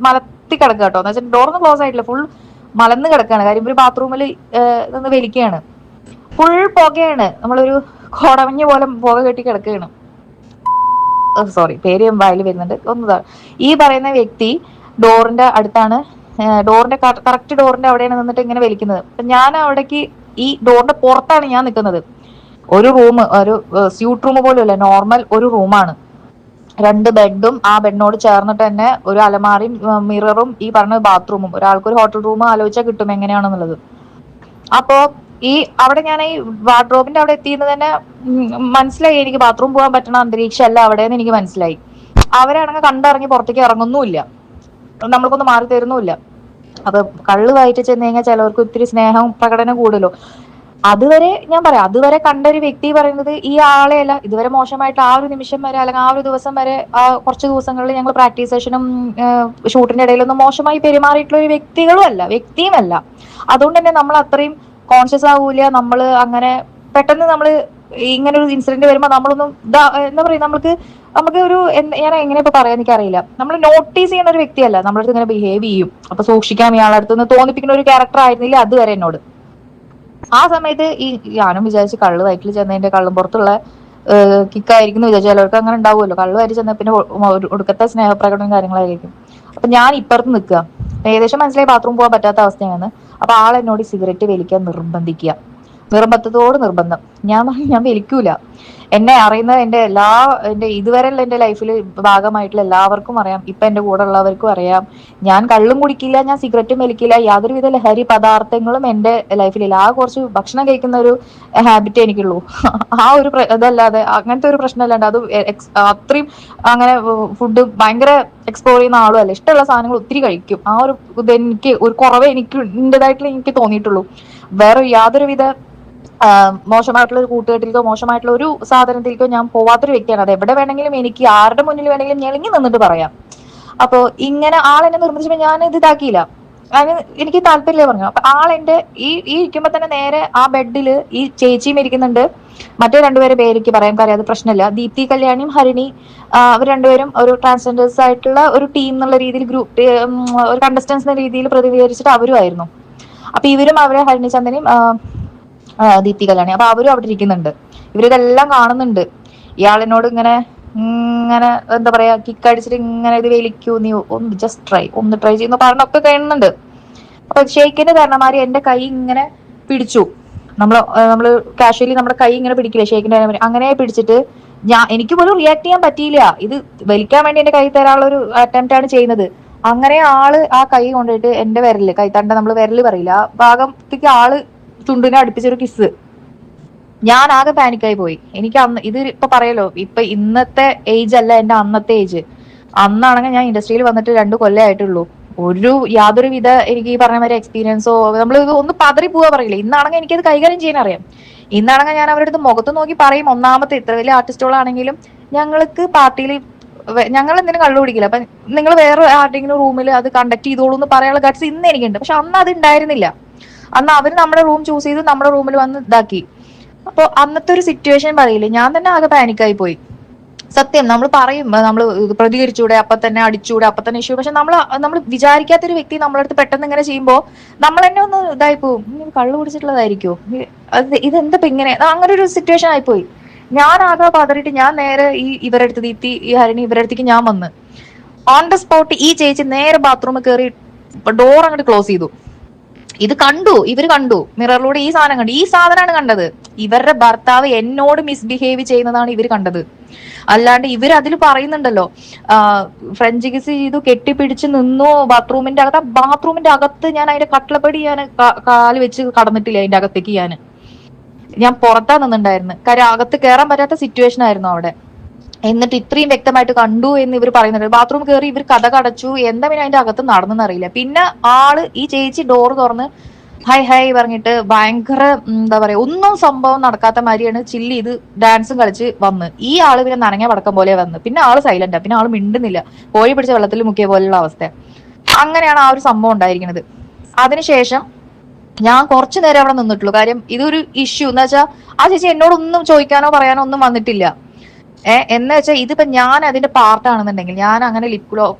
മലത്തി കിടക്കുക കേട്ടോ. എന്ന് വെച്ചാൽ ഡോറൊന്നും ക്ലോസ് ആയിട്ടില്ല, ഫുൾ മലന്ന് കിടക്കുകയാണ്. കാര്യം ഇവര് ബാത്റൂമിൽ നിന്ന് വലിക്കുകയാണ്. ഫുൾ പുകയാണ്, നമ്മളൊരു കോടമഞ്ഞ് പോലെ പുക കെട്ടി കിടക്കുകയാണ്. പേര് വായിൽ വരുന്നുണ്ട് ഒന്നതാണ്. ഈ പറയുന്ന വ്യക്തി ഡോറിന്റെ അടുത്താണ്, ഡോറിന്റെ കറക്റ്റ് ഡോറിന്റെ അവിടെയാണ് നിന്നിട്ട് ഇങ്ങനെ വലിക്കുന്നത്. അപ്പൊ ഞാൻ അവിടേക്ക് ഈ ഡോറിന്റെ പുറത്താണ് ഞാൻ നിൽക്കുന്നത്. ഒരു റൂം, ഒരു സ്യൂട്ട് റൂം പോലും അല്ല, നോർമൽ ഒരു റൂമാണ്. 2 ബെഡും ആ ബെഡിനോട് ചേർന്നിട്ട് തന്നെ ഒരു അലമാറയും മിററും ഈ പറഞ്ഞ ബാത്റൂമും. ഒരാൾക്കൊരു ഹോട്ടൽ റൂം ആലോചിച്ചാൽ കിട്ടും എങ്ങനെയാണെന്നുള്ളത്. അപ്പോ അവിടെ ഞാൻ ഈ വാർഡ്രോബിന്റെ അവിടെ എത്തിയെന്ന് തന്നെ മനസ്സിലായി. എനിക്ക് ബാത്റൂം പോകാൻ പറ്റണ അന്തരീക്ഷമല്ല അവിടെയെന്ന് എനിക്ക് മനസ്സിലായി. അവരാണെങ്കിൽ കണ്ടിറങ്ങി പുറത്തേക്ക് ഇറങ്ങുന്നുമില്ല, നമ്മൾക്കൊന്നും മാറി തരുന്നുമില്ല. അപ്പൊ കള്ള് വായിച്ച് ചെന്ന് കഴിഞ്ഞാൽ ചിലവർക്ക് ഒത്തിരി സ്നേഹം പ്രകടനം കൂടുതലോ. അതുവരെ ഞാൻ പറയാം, അതുവരെ കണ്ട ഒരു വ്യക്തി പറയുന്നത് ഈ ആളെയല്ല. ഇതുവരെ മോശമായിട്ട് ആ ഒരു നിമിഷം വരെ അല്ലെങ്കിൽ ആ ഒരു ദിവസം വരെ, ആ കുറച്ച് ദിവസങ്ങളിൽ ഞങ്ങൾ പ്രാക്ടീസ് സെഷനും ഷൂട്ടിന്റെ ഇടയിലൊന്നും മോശമായി പെരുമാറിയിട്ടുള്ള ഒരു വ്യക്തിയുമല്ല. അതുകൊണ്ട് തന്നെ നമ്മൾ അത്രയും കോൺഷ്യസ് ആവൂല. നമ്മള് അങ്ങനെ പെട്ടെന്ന് നമ്മള് ഇങ്ങനെ ഒരു ഇൻസിഡന്റ് വരുമ്പോൾ നമ്മളൊന്നും എന്താ പറയുക, നമ്മൾക്ക് നമുക്ക് ഒരു ഞാൻ എങ്ങനെ ഇപ്പൊ പറയാൻ എനിക്കറിയില്ല, നമ്മൾ നോട്ടീസ് ചെയ്യുന്ന ഒരു വ്യക്തിയല്ല, നമ്മളടുത്ത് ഇങ്ങനെ ബിഹേവ് ചെയ്യും. അപ്പൊ സൂക്ഷിക്കാം ഇയാളുടെ അടുത്ത് നിന്ന് തോന്നിപ്പിക്കുന്ന ഒരു ക്യാരക്ടർ ആയിരുന്നില്ല അതുവരെ എന്നോട്. ആ സമയത്ത് ഞാനും വിചാരിച്ച് കള്ള് വയറ്റിൽ ചെന്നതിന്റെ കള്ളും പുറത്തുള്ള കിക്കായിരിക്കും എന്ന് വിചാരിച്ചു. ചിലർക്ക് അങ്ങനെ ഉണ്ടാവുമല്ലോ, കള്ള് വയറ്റി ചെന്ന പിന്നെ ഒടുക്കത്തെ സ്നേഹപ്രകടനവും കാര്യങ്ങളായിരിക്കും. അപ്പൊ ഞാൻ ഇപ്പുറത്ത് നിൽക്കുക, ഏകദേശം മനസ്സിലായി ബാത്റൂം പോകാൻ പറ്റാത്ത അവസ്ഥയാണ്. അപ്പൊ ആളെന്നോട് സിഗരറ്റ് വലിക്കാൻ നിർബന്ധിക്കുക, നിർബന്ധത്തോട് നിർബന്ധം. ഞാൻ വലിക്കൂല. എന്നെ അറിയുന്ന എന്റെ ഇതുവരെയുള്ള എന്റെ ലൈഫിൽ ഭാഗമായിട്ടുള്ള എല്ലാവർക്കും അറിയാം, ഇപ്പൊ എന്റെ കൂടെ ഉള്ളവർക്കും അറിയാം, ഞാൻ കള്ളും കുടിക്കില്ല, ഞാൻ സിഗരറ്റും വലിക്കില്ല, യാതൊരുവിധ ലഹരി പദാർത്ഥങ്ങളും എന്റെ ലൈഫിലില്ല. ആ കുറച്ച് ഭക്ഷണം കഴിക്കുന്ന ഒരു ഹാബിറ്റ് എനിക്കുള്ളൂ. ആ ഒരു ഇതല്ലാതെ അങ്ങനത്തെ ഒരു പ്രശ്നമല്ലാണ്ട് അത് അത്രയും അങ്ങനെ ഫുഡ് ഭയങ്കര എക്സ്പ്ലോർ ചെയ്യുന്ന ആളും അല്ല. ഇഷ്ടമുള്ള സാധനങ്ങൾ ഒത്തിരി കഴിക്കും. ആ ഒരു ഇത് എനിക്ക് ഒരു കുറവേ എന്റേതായിട്ടുള്ള എനിക്ക് തോന്നിയിട്ടുള്ളൂ. വേറെ യാതൊരുവിധ മോശമായിട്ടുള്ള ഒരു കൂട്ടുകെട്ടിലേക്കോ മോശമായിട്ടുള്ള ഒരു സാധനത്തിലേക്കോ ഞാൻ പോവാത്തൊരു വ്യക്തിയാണ്. അത് എവിടെ വേണമെങ്കിലും എനിക്ക് ആരുടെ മുന്നിൽ വേണമെങ്കിലും ഞെളിങ്ങി നിന്നിട്ട് പറയാം. അപ്പൊ ഇങ്ങനെ ആളെന്നെ നിർബന്ധിച്ചപ്പോ ഞാൻ ഇത് ഇതാക്കിയില്ല, അതിന് എനിക്ക് താല്പര്യമില്ല പറഞ്ഞു. അപ്പൊ ആളെന്റെ ഈ ഇരിക്കുമ്പോ തന്നെ നേരെ ആ ബെഡില് ഈ ചേച്ചിയും ഇരിക്കുന്നുണ്ട്, മറ്റേ രണ്ടുപേരെ പേരേക്ക് പറയാൻ കാര്യം അത് പ്രശ്നമില്ല, ദീപ്തി കല്യാണിയും ഹരിണി. അവർ രണ്ടുപേരും ഒരു ട്രാൻസ്ജെൻഡേഴ്സ് ആയിട്ടുള്ള ഒരു ടീം എന്നുള്ള രീതിയിൽ ഗ്രൂപ്പ് ഒരു കണ്ടസ്റ്റൻസ് എന്ന രീതിയിൽ പ്രതിനിധീകരിച്ചിട്ട് അവരുമായിരുന്നു. അപ്പൊ ഇവരും അവരെ ഹരിണി ചന്ദനയും ദീപ്തി കല്യാണി, അപ്പൊ അവരും അവിടെ ഇരിക്കുന്നുണ്ട്. ഇവരിതെല്ലാം കാണുന്നുണ്ട്. ഇയാളിനോട് ഇങ്ങനെ ഇങ്ങനെ എന്താ പറയാ കിക്കടിച്ചിട്ട് ഇങ്ങനെ ഇത് വലിക്കൂ, നീ ഒന്ന് ജസ്റ്റ് ട്രൈ ചെയ്യുന്ന പറഞ്ഞൊക്കെ കഴിയുന്നുണ്ട്. അപ്പൊ ഷെയ്ക്കിന്റെ കാരണമാര് എന്റെ കൈ ഇങ്ങനെ പിടിച്ചു. നമ്മള് കാഷ്വലി നമ്മുടെ കൈ ഇങ്ങനെ പിടിക്കില്ലേ ഷെയ്ക്കിന്റെ, അങ്ങനെ പിടിച്ചിട്ട് എനിക്ക് പോലും റിയാക്ട് ചെയ്യാൻ പറ്റിയില്ല. ഇത് വലിക്കാൻ വേണ്ടി എന്റെ കൈ തരാനുള്ള ഒരു അറ്റംപ്റ്റ് ആണ് ചെയ്യുന്നത്. അങ്ങനെ ആള് ആ കൈ കൊണ്ടിട്ട് എന്റെ വിരല്, കൈത്തണ്ട നമ്മൾ വിരല് പറയില്ല, ആ ഭാഗത്തേക്ക് ആള് ചുണ്ടിനെ അടുപ്പിച്ചൊരു കിസ്. ഞാൻ ആകെ പാനിക്കായി പോയി. എനിക്ക് അന്ന് ഇത് ഇപ്പൊ പറയല്ലോ, ഇപ്പൊ ഇന്നത്തെ ഏജ് അല്ല എന്റെ അന്നത്തെ ഏജ്. അന്നാണെങ്കിൽ ഞാൻ ഇൻഡസ്ട്രിയിൽ വന്നിട്ട് 2 കൊല്ലം ആയിട്ടുള്ളൂ. യാതൊരുവിധ എനിക്ക് ഈ പറഞ്ഞ മാതിരി എക്സ്പീരിയൻസോ നമ്മൾ ഇത് ഒന്ന് പതറി പോവാ പറയില്ലേ. ഇന്നാണെങ്കിൽ എനിക്കത് കൈകാര്യം ചെയ്യാൻ അറിയാം. ഇന്നാണെങ്കിൽ ഞാൻ അവരുടെ അടുത്ത് മുഖത്ത് നോക്കി പറയും, ഒന്നാമത്തെ ഇത്ര വലിയ ആർട്ടിസ്റ്റുകളാണെങ്കിലും ഞങ്ങൾക്ക് പാർട്ടിയിൽ ഞങ്ങൾ എന്തിനും കള്ളു പിടിക്കില്ല, അപ്പൊ നിങ്ങൾ വേറെ ആരുടെങ്കിലും റൂമിൽ അത് കണ്ടക്ട് ചെയ്തോളൂ എന്ന് പറയാനുള്ള ഗട്സ് ഇന്ന് എനിക്കുണ്ട്. പക്ഷെ അന്ന് അത് ഉണ്ടായിരുന്നില്ല. അന്ന് അവര് നമ്മുടെ റൂം ചൂസ് ചെയ്ത് നമ്മുടെ റൂമിൽ വന്ന് ഇതാക്കി. അപ്പൊ അന്നത്തെ ഒരു സിറ്റുവേഷൻ പറയില്ലേ, ഞാൻ തന്നെ ആകെ പാനിക്കായി പോയി. സത്യം, നമ്മൾ പറയും നമ്മൾ പ്രതികരിച്ചൂടെ, അപ്പൊ തന്നെ അടിച്ചൂടെ, അപ്പൊ തന്നെ ഇഷ്യൂ. പക്ഷെ നമ്മൾ വിചാരിക്കാത്തൊരു വ്യക്തി നമ്മളടുത്ത് പെട്ടെന്ന് ഇങ്ങനെ ചെയ്യുമ്പോ നമ്മൾ തന്നെ ഒന്ന് ഇതായി പോവും. കള്ളു കുടിച്ചിട്ടുള്ളതായിരിക്കോ, ഇതെന്താ ഇങ്ങനെ, അങ്ങനെ ഒരു സിറ്റുവേഷൻ ആയിപ്പോയി. ഞാൻ ആകെ പതറിയിട്ട് ഞാൻ നേരെ ഇവരുടെ അടുത്ത് ദീപ്തി, ഈ ഹരിണി, ഇവരുടെ അടുത്തേക്ക് ഞാൻ വന്ന് ഓൺ ദ സ്പോട്ട് ഈ ചേച്ചി നേരെ ബാത്റൂമിൽ കയറി ഡോർ അങ്ങോട്ട് ക്ലോസ് ചെയ്തു. ഇവര് കണ്ടു മിററിലൂടെ ഈ സാധനം കണ്ടു. ഈ സാധനമാണ് കണ്ടത്. ഇവരുടെ ഭർത്താവ് എന്നോട് മിസ്ബിഹേവ് ചെയ്യുന്നതാണ് ഇവർ കണ്ടത്. അല്ലാണ്ട് ഇവർ അതിൽ പറയുന്നുണ്ടല്ലോ, ഫ്രഞ്ച് കിസ് ചെയ്തു, കെട്ടിപ്പിടിച്ച് നിന്നു ബാത്റൂമിന്റെ അകത്ത്. ആ ബാത്റൂമിന്റെ അകത്ത് ഞാൻ അതിന്റെ കട്ടിളപ്പടി ഞാൻ കാല് വെച്ച് കടന്നിട്ടില്ല. അതിന്റെ അകത്തേക്ക് ഞാൻ പുറത്താ നിന്നുണ്ടായിരുന്നു. കാര്യം അകത്ത് കയറാൻ പറ്റാത്ത സിറ്റുവേഷൻ ആയിരുന്നു അവിടെ. എന്നിട്ട് ഇത്രയും വ്യക്തമായിട്ട് കണ്ടു എന്ന് ഇവർ പറയുന്നുണ്ട്. ബാത്റൂം കയറി ഇവർ കഥ കടച്ചു, എന്താ പിന്നെ അതിന്റെ അകത്ത് നടന്നെന്നറിയില്ല. പിന്നെ ഈ ചേച്ചി ഡോറ് തുറന്ന് ഹൈ പറഞ്ഞിട്ട് ഭയങ്കര എന്താ പറയാ, ഒന്നും സംഭവം നടക്കാത്ത മാതിരിയാണ് ചില്ല് ചെയ്ത് ഡാൻസും കളിച്ച് വന്ന്. ഈ ആള് പിന്നെ നനങ്ങ പടക്കം പോലെ വന്ന്. പിന്നെ ആള് സൈലന്റാ, പിന്നെ ആള് മിണ്ടുന്നില്ല, കോഴി പിടിച്ച വെള്ളത്തിൽ മുക്കിയ പോലെയുള്ള അവസ്ഥ. അങ്ങനെയാണ് ആ ഒരു സംഭവം ഉണ്ടായിരിക്കുന്നത്. അതിനുശേഷം ഞാൻ കുറച്ചു നേരം അവിടെ നിന്നിട്ടുള്ളൂ. കാര്യം ഇതൊരു ഇഷ്യൂ എന്ന് വെച്ചാൽ ആ ചേച്ചി എന്നോടൊന്നും ചോദിക്കാനോ പറയാനോ ഒന്നും വന്നിട്ടില്ല. എന്ന് വെച്ചാൽ ഇതിപ്പോ ഞാൻ അതിന്റെ പാർട്ടാണെന്നുണ്ടെങ്കിൽ, ഞാൻ അങ്ങനെ ലിപ്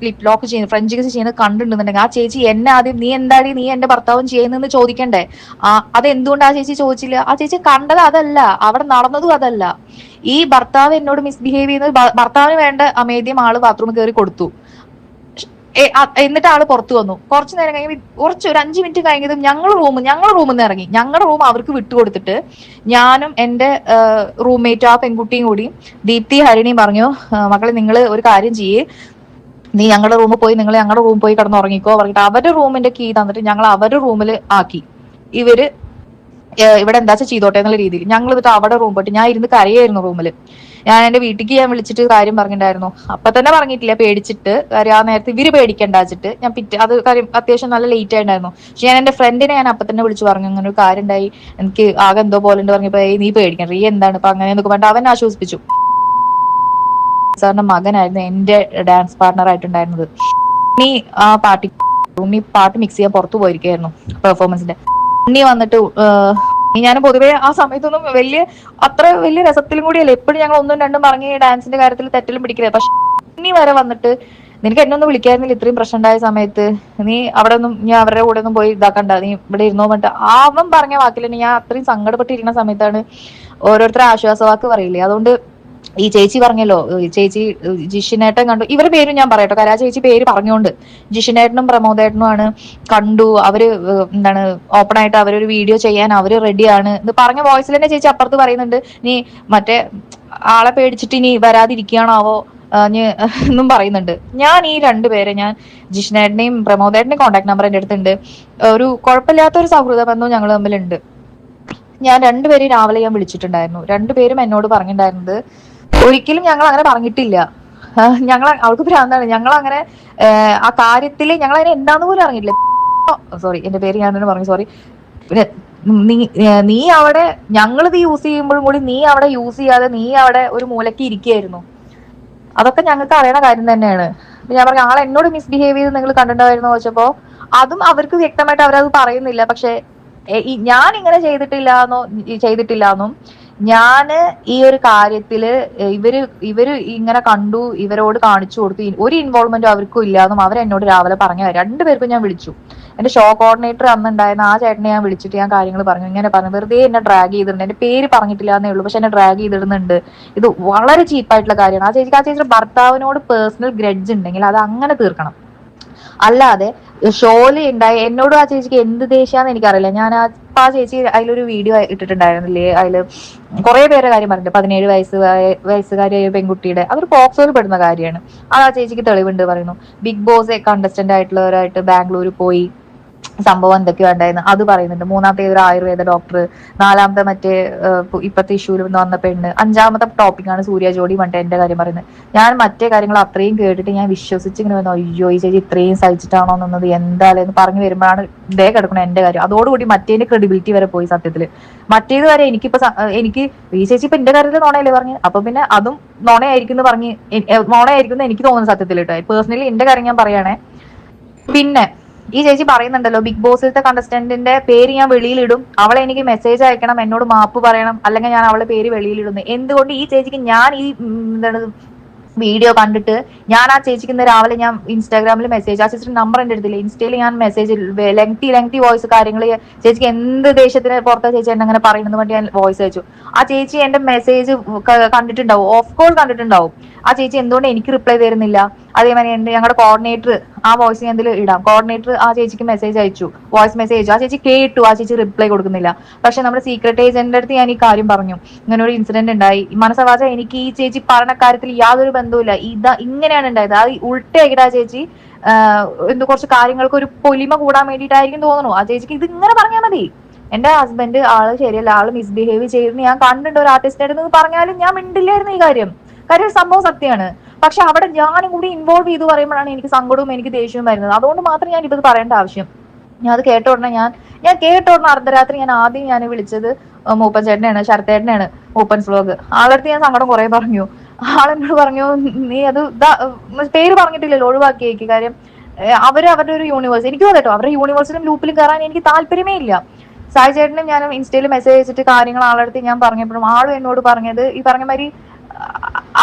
ലോക്ക് ചെയ്യുന്നത്, ഫ്രഞ്ച് കിസ് ചെയ്യുന്നത് കണ്ടിട്ടുണ്ടെന്നുണ്ടെങ്കിൽ, ആ ചേച്ചി എന്നെ ആദ്യം നീ എന്താടി നീ എന്റെ ഭർത്താവും ചെയ്യുന്നതെന്ന് ചോദിക്കണ്ടേ? അതെന്തുകൊണ്ട് ആ ചേച്ചി ചോദിച്ചില്ല? ആ ചേച്ചി കണ്ടത് അതല്ല, അവിടെ നടന്നതും അതല്ല. ഈ ഭർത്താവ് എന്നോട് മിസ്ബിഹേവ് ചെയ്യുന്നത്, ഭർത്താവിന് വേണ്ട അമേദ്യം ആള് ബാത്റൂമിൽ കയറി കൊടുത്തു. എന്നിട്ട് ആള് പുറത്തു വന്നു. കുറച്ചു നേരം കഴിഞ്ഞ് ഒരു 5 മിനിറ്റ് കഴിഞ്ഞതും ഞങ്ങളുടെ റൂമിൽ നിന്ന് ഇറങ്ങി. ഞങ്ങളുടെ റൂം അവർക്ക് വിട്ടുകൊടുത്തിട്ട് ഞാനും എന്റെ റൂംമേറ്റ് ആ പെൺകുട്ടിയും കൂടി ദീപ്തി ഹരിണിയും പറഞ്ഞു, മക്കളെ നിങ്ങൾ ഒരു കാര്യം ചെയ്യേ, നീ ഞങ്ങളുടെ റൂമിൽ പോയി, നിങ്ങൾ ഞങ്ങളുടെ റൂമിൽ പോയി കിടന്ന് ഉറങ്ങിക്കോ പറഞ്ഞിട്ട് അവരുടെ റൂമിന്റെ കീ തന്നിട്ട് ഞങ്ങൾ അവരുടെ റൂമിൽ ആക്കി. ഇവര് ഇവിടെ എന്താ ചെയ്തോട്ടെ എന്നുള്ള രീതിയിൽ ഞങ്ങൾ എന്നിട്ട് അവിടെ റൂം പോയിട്ട് ഞാൻ ഇരുന്ന് കരയായിരുന്നു റൂമിൽ. ഞാൻ എന്റെ വീട്ടിലേക്ക് ഞാൻ വിളിച്ചിട്ട് കാര്യം പറഞ്ഞിട്ടുണ്ടായിരുന്നു. അപ്പൊ തന്നെ പറഞ്ഞിട്ടില്ല, പേടിച്ചിട്ട്. കാര്യം ആ നേരത്തെ ഇവര് പേടിക്കണ്ടാച്ചിട്ട് ഞാൻ അത് കാര്യം അത്യാവശ്യം നല്ല ലേറ്റ് ആയിട്ടായിരുന്നു. പക്ഷെ ഞാൻ എന്റെ ഫ്രണ്ടിനെ ഞാൻ അപ്പൊ തന്നെ വിളിച്ചു പറഞ്ഞു, അങ്ങനെ ഒരു കാര്യം ഉണ്ടായി, എനിക്ക് ആകെ എന്തോ പോലെ ഉണ്ട് പറഞ്ഞപ്പോ നീ പേടിക്കണം, റീ എന്താണ് ഇപ്പൊ അങ്ങനെയെന്നൊക്കെ പറഞ്ഞിട്ട് അവൻ ആശ്വസിപ്പിച്ചു. സാറിന്റെ മകനായിരുന്നു എന്റെ ഡാൻസ് പാർട്ണർ ആയിട്ടുണ്ടായിരുന്നത്. ഉണ്ണി പാട്ട് മിക്സ് ചെയ്യാൻ പുറത്തു പോയിരിക്കായിരുന്നു പെർഫോമൻസിന്റെ. ഉണ്ണി വന്നിട്ട് ഞാൻ പൊതുവേ ആ സമയത്തൊന്നും അത്ര വലിയ രസത്തിലും കൂടിയല്ല, എപ്പോഴും ഞങ്ങൾ ഒന്നും രണ്ടും പറഞ്ഞ് ഡാൻസിന്റെ കാര്യത്തിൽ തെറ്റിലും പിടിക്കില്ല. പക്ഷെ ഇനി വരെ വന്നിട്ട് നിനക്ക് എന്നെ ഒന്നും വിളിക്കായിരുന്നില്ല ഇത്രയും പ്രശ്നം ഉണ്ടായ സമയത്ത്, നീ അവിടെ ഒന്നും ഞാൻ അവരുടെ കൂടെ ഒന്നും പോയി ഇതാക്കണ്ട, നീ ഇവിടെ ഇരുന്നോ പറഞ്ഞിട്ട് അവൻ പറഞ്ഞ വാക്കിൽ ഞാൻ അത്രയും സങ്കടപ്പെട്ടിരിക്കുന്ന സമയത്താണ് ഓരോരുത്തർ ആശ്വാസവാക്ക് പറയില്ലേ. അതുകൊണ്ട് ഈ ചേച്ചി പറഞ്ഞല്ലോ, ചേച്ചി ജിഷിനേട്ടൻ കണ്ടു, ഇവരുടെ പേരും ഞാൻ പറയട്ടോ, കലാ ചേച്ചി പേര് പറഞ്ഞുകൊണ്ട് ജിഷിനേട്ടനും പ്രമോദേട്ടനുമാണ് കണ്ടു, അവര് എന്താണ് ഓപ്പൺ ആയിട്ട് അവരൊരു വീഡിയോ ചെയ്യാൻ അവര് റെഡിയാണ് എന്ന് പറഞ്ഞ വോയിസിൽ തന്നെ ചേച്ചി അപ്പുറത്ത് പറയുന്നുണ്ട്, നീ മറ്റേ ആളെ പേടിച്ചിട്ട് ഇനി വരാതിരിക്കുകയാണാവോ എന്നും പറയുന്നുണ്ട്. ഞാൻ ഈ രണ്ടുപേരെ, ഞാൻ ജിഷ്ണേട്ടനെയും പ്രമോദേട്ടനെയും കോൺടാക്ട് നമ്പർ എന്റെ അടുത്തുണ്ട്, ഒരു കുഴപ്പമില്ലാത്ത ഒരു സൗഹൃദ ബന്ധവും ഞങ്ങൾ തമ്മിലുണ്ട്. ഞാൻ രണ്ടുപേരും രാവിലെ ഞാൻ വിളിച്ചിട്ടുണ്ടായിരുന്നു. രണ്ടുപേരും എന്നോട് പറഞ്ഞിട്ടുണ്ടായിരുന്നത്, ഒരിക്കലും ഞങ്ങൾ അങ്ങനെ പറഞ്ഞിട്ടില്ല, അവൾക്ക് ഭ്രാന്താണ്, ഞങ്ങൾ അങ്ങനെ ആ കാര്യത്തില് ഞങ്ങൾ അതിനെ എന്താന്ന് പോലും അറിഞ്ഞിട്ടില്ല. സോറി, എന്റെ പേര് ഞാൻ തന്നെ പറഞ്ഞു, സോറി. പിന്നെ നീ അവിടെ ഞങ്ങളിത് യൂസ് ചെയ്യുമ്പോഴും കൂടി നീ അവിടെ യൂസ് ചെയ്യാതെ നീ അവിടെ ഒരു മൂലക്ക് ഇരിക്കുകയായിരുന്നു. അതൊക്കെ ഞങ്ങൾക്ക് അറിയണ കാര്യം തന്നെയാണ്. ഞാൻ പറഞ്ഞു, ആൾ എന്നോട് മിസ്ബിഹേവ് ചെയ്ത് നിങ്ങൾ കണ്ടിട്ടുണ്ടായിരുന്നു ചോദിച്ചപ്പോ അതും അവർക്ക് വ്യക്തമായിട്ട് അവരത് പറയുന്നില്ല. പക്ഷെ ഞാൻ ഇങ്ങനെ ചെയ്തിട്ടില്ലാന്നും ഞാന് ഈ ഒരു കാര്യത്തില് ഇവര് ഇങ്ങനെ കണ്ടു, ഇവരോട് കാണിച്ചു കൊടുത്തു, ഒരു ഇൻവോൾവ്മെന്റും അവർക്കും ഇല്ലാന്നും അവരെന്നോട് രാവിലെ പറഞ്ഞു. രണ്ടുപേർക്കും ഞാൻ വിളിച്ചു. എന്റെ ഷോ കോർഡിനേറ്റർ അന്നുണ്ടായിരുന്ന ആ ചേട്ടനെ ഞാൻ വിളിച്ചിട്ട് ഞാൻ കാര്യങ്ങൾ പറഞ്ഞു. ഇങ്ങനെ പറഞ്ഞു, വെറുതെ എന്നെ ഡ്രാഗ് ചെയ്തിട്ടുണ്ട്, എന്റെ പേര് പറഞ്ഞിട്ടില്ല എന്നേ ഉള്ളൂ, പക്ഷെ എന്നെ ഡ്രാഗ് ചെയ്തിടുന്നുണ്ട്, ഇത് വളരെ ചീപ്പായിട്ടുള്ള കാര്യമാണ്. ആ ചേച്ചിയുടെ ഭർത്താവിനോട് പേഴ്സണൽ ഗ്രഡ്ജ് ഉണ്ടെങ്കിൽ അത് അങ്ങനെ തീർക്കണം. അല്ലാതെ ഷോയില് ഉണ്ടായ എന്നോടും ആ ചേച്ചിക്ക് എന്ത് ദേഷ്യാന്ന് എനിക്കറിയില്ല. ഞാൻ ആ ചേച്ചി അതിലൊരു വീഡിയോ ഇട്ടിട്ടുണ്ടായിരുന്നില്ലേ, അതില് കുറെ പേരുടെ കാര്യം പറഞ്ഞിട്ട്, 17 വയസ്സുകാരിയായ പെൺകുട്ടിയുടെ, അതൊരു പോക്സോയിൽ പെടുന്ന കാര്യമാണ്. അത് ആ ചേച്ചിക്ക് തെളിവുണ്ട് പറയുന്നു. ബിഗ് ബോസ് കണ്ടസ്റ്റന്റ് ആയിട്ടുള്ളവരായിട്ട് ബാംഗ്ലൂർ പോയി സംഭവം എന്തൊക്കെയോ ഉണ്ടായിരുന്നു അത് പറയുന്നുണ്ട്. മൂന്നാമത്തെ ഒരു ആയുർവേദ ഡോക്ടർ, നാലാമത്തെ മറ്റേ ഇപ്പത്തെ ഇഷ്യൂവിൽ വന്ന പെണ്ണ്, അഞ്ചാമത്തെ ടോപ്പിക്കാണ് സൂര്യ ജോഡി മറ്റേ എന്റെ കാര്യം പറയുന്നത്. ഞാൻ മറ്റേ കാര്യങ്ങൾ അത്രയും കേട്ടിട്ട് ഞാൻ വിശ്വസിച്ച് ഇങ്ങനെ വന്നു, അയ്യോ ഈ ചേച്ചി ഇത്രയും സഹിച്ചിട്ടാണോ എന്നത് എന്തായാലും പറഞ്ഞു വരുമ്പോഴാണ് ഇതേ കിടക്കണം എന്റെ കാര്യം. അതോടുകൂടി മറ്റേന്റെ ക്രെഡിബിലിറ്റി വരെ പോയി. സത്യത്തില് മറ്റേത് വരെ എനിക്ക് ഈ ചേച്ചി ഇപ്പൊ എന്റെ കാര്യത്തിൽ നോണയല്ലേ പറഞ്ഞു, അപ്പൊ പിന്നെ അതും നോണയായിരിക്കും നോണയായിരിക്കും എനിക്ക് തോന്നുന്നു സത്യത്തിൽ കേട്ടോ. പേഴ്സണലി എന്റെ കാര്യം ഞാൻ പറയുകയാണെ. പിന്നെ ഈ ചേച്ചി പറയുന്നുണ്ടല്ലോ, ബിഗ് ബോസിലത്തെ കണ്ടസ്റ്റന്റിന്റെ പേര് ഞാൻ വെളിയിലിടും, അവളെ എനിക്ക് മെസ്സേജ് അയക്കണം, എന്നോട് മാപ്പ് പറയണം, അല്ലെങ്കിൽ ഞാൻ അവളുടെ പേര് വെളിയിലിടുന്നു. എന്തുകൊണ്ട് ഈ ചേച്ചിക്ക് ഞാൻ ഈ എന്താണ് വീഡിയോ കണ്ടിട്ട് ഞാൻ ആ ചേച്ചിക്ക് ഇന്ന് രാവിലെ ഞാൻ ഇൻസ്റ്റാഗ്രാമിൽ മെസ്സേജ്, ആ ചേച്ചിയുടെ നമ്പർ എന്റെ അടുത്തില്ല, ഇൻസ്റ്റയിൽ ഞാൻ മെസ്സേജ് ലെങ്തി വോയിസ് കാര്യങ്ങൾ, ചേച്ചിക്ക് എന്ത് ദേഷ്യത്തിന് പുറത്തെ ചേച്ചി എന്നെ അങ്ങനെ പറയുന്നത് വേണ്ടി ഞാൻ വോയിസ് അയച്ചു. ആ ചേച്ചി എന്റെ മെസ്സേജ് കണ്ടിട്ടുണ്ടാവും, ഓഫ് കോൾ കണ്ടിട്ടുണ്ടാവും. ആ ചേച്ചി എന്തുകൊണ്ട് എനിക്ക് റിപ്ലൈ തരുന്നില്ല? അതേമാതിരി ഞങ്ങളുടെ കോർഡിനേറ്റർ, ആ വോയിസ് ഞാൻ എന്തെങ്കിലും ഇടാം, കോർഡിനേറ്റർ ആ ചേച്ചിക്ക് മെസ്സേജ് അയച്ചു, വോയിസ് മെസ്സേജ് അയച്ചു, ആ ചേച്ചി കേട്ടു, ആ ചേച്ചി റിപ്ലൈ കൊടുക്കുന്നില്ല. പക്ഷെ നമ്മുടെ സീക്രട്ട് ഏജന്റിന്റെ അടുത്ത് ഞാൻ ഈ കാര്യം പറഞ്ഞു, ഇങ്ങനെ ഒരു ഇൻസിഡന്റ് ഉണ്ടായി, മനസ്സവാച എനിക്ക് ഈ ചേച്ചി പറഞ്ഞ കാര്യത്തിൽ യാതൊരു ബന്ധവുമില്ല, ഇങ്ങനെയാണ് ഉണ്ടായത്, അത് ഉൾട്ടയായിട്ട് ആ ചേച്ചി കുറച്ച് കാര്യങ്ങൾക്ക് ഒരു പൊലിമ കൂടാൻ വേണ്ടിയിട്ടായിരിക്കും തോന്നുന്നു. ആ ചേച്ചിക്ക് ഇത് ഇങ്ങനെ പറഞ്ഞാൽ മതി. എന്റെ ഹസ്ബൻഡ് ആള് ശരിയല്ല, ആള് മിസ്ബിഹേവ് ചെയ്ത് ഞാൻ കണ്ടിട്ടുണ്ട് ഒരു ആർട്ടിസ്റ്റായിട്ട് പറഞ്ഞാലും ഞാൻ മിണ്ടില്ലായിരുന്നു ഈ കാര്യം സംഭവം സത്യമാണ്. പക്ഷെ അവിടെ ഞാനും കൂടി ഇൻവോൾവ് ചെയ്ത് പറയുമ്പോഴാണ് എനിക്ക് സങ്കടവും എനിക്ക് ദേഷ്യവും വരുന്നത്. അതുകൊണ്ട് മാത്രം ഞാൻ ഇത് പറയേണ്ട ആവശ്യം. ഞാൻ അത് കേട്ട ഉടനെ ഞാൻ കേട്ട ഉടനെ അർദ്ധരാത്രി ഞാൻ ആദ്യം വിളിച്ചത് മൂപ്പൻ ചേട്ടനെയാണ്, ശരത്തേട്ടനെയാണ്, മൂപ്പൻസ് വ്ലോഗ്. ആളടുത്ത് ഞാൻ സങ്കടം കുറെ പറഞ്ഞു. ആളെന്നോട് പറഞ്ഞു, നീ അത് പേര് പറഞ്ഞിട്ടില്ലല്ലോ, ഒഴിവാക്കിയേക്ക്. കാര്യം അവരുടെ ഒരു യൂണിവേഴ്സ്, എനിക്കും കേട്ടോ അവരുടെ യൂണിവേഴ്സിലും ലൂപ്പിലും കയറാൻ എനിക്ക് താല്പര്യമേ ഇല്ല. സായി ചേട്ടനും ഞാൻ ഇൻസ്റ്റയിൽ മെസ്സേജ് അയച്ചിട്ട് കാര്യങ്ങൾ ആളടുത്ത് ഞാൻ പറഞ്ഞപ്പോഴും ആളും എന്നോട് പറഞ്ഞത് ഈ പറഞ്ഞ മാതിരി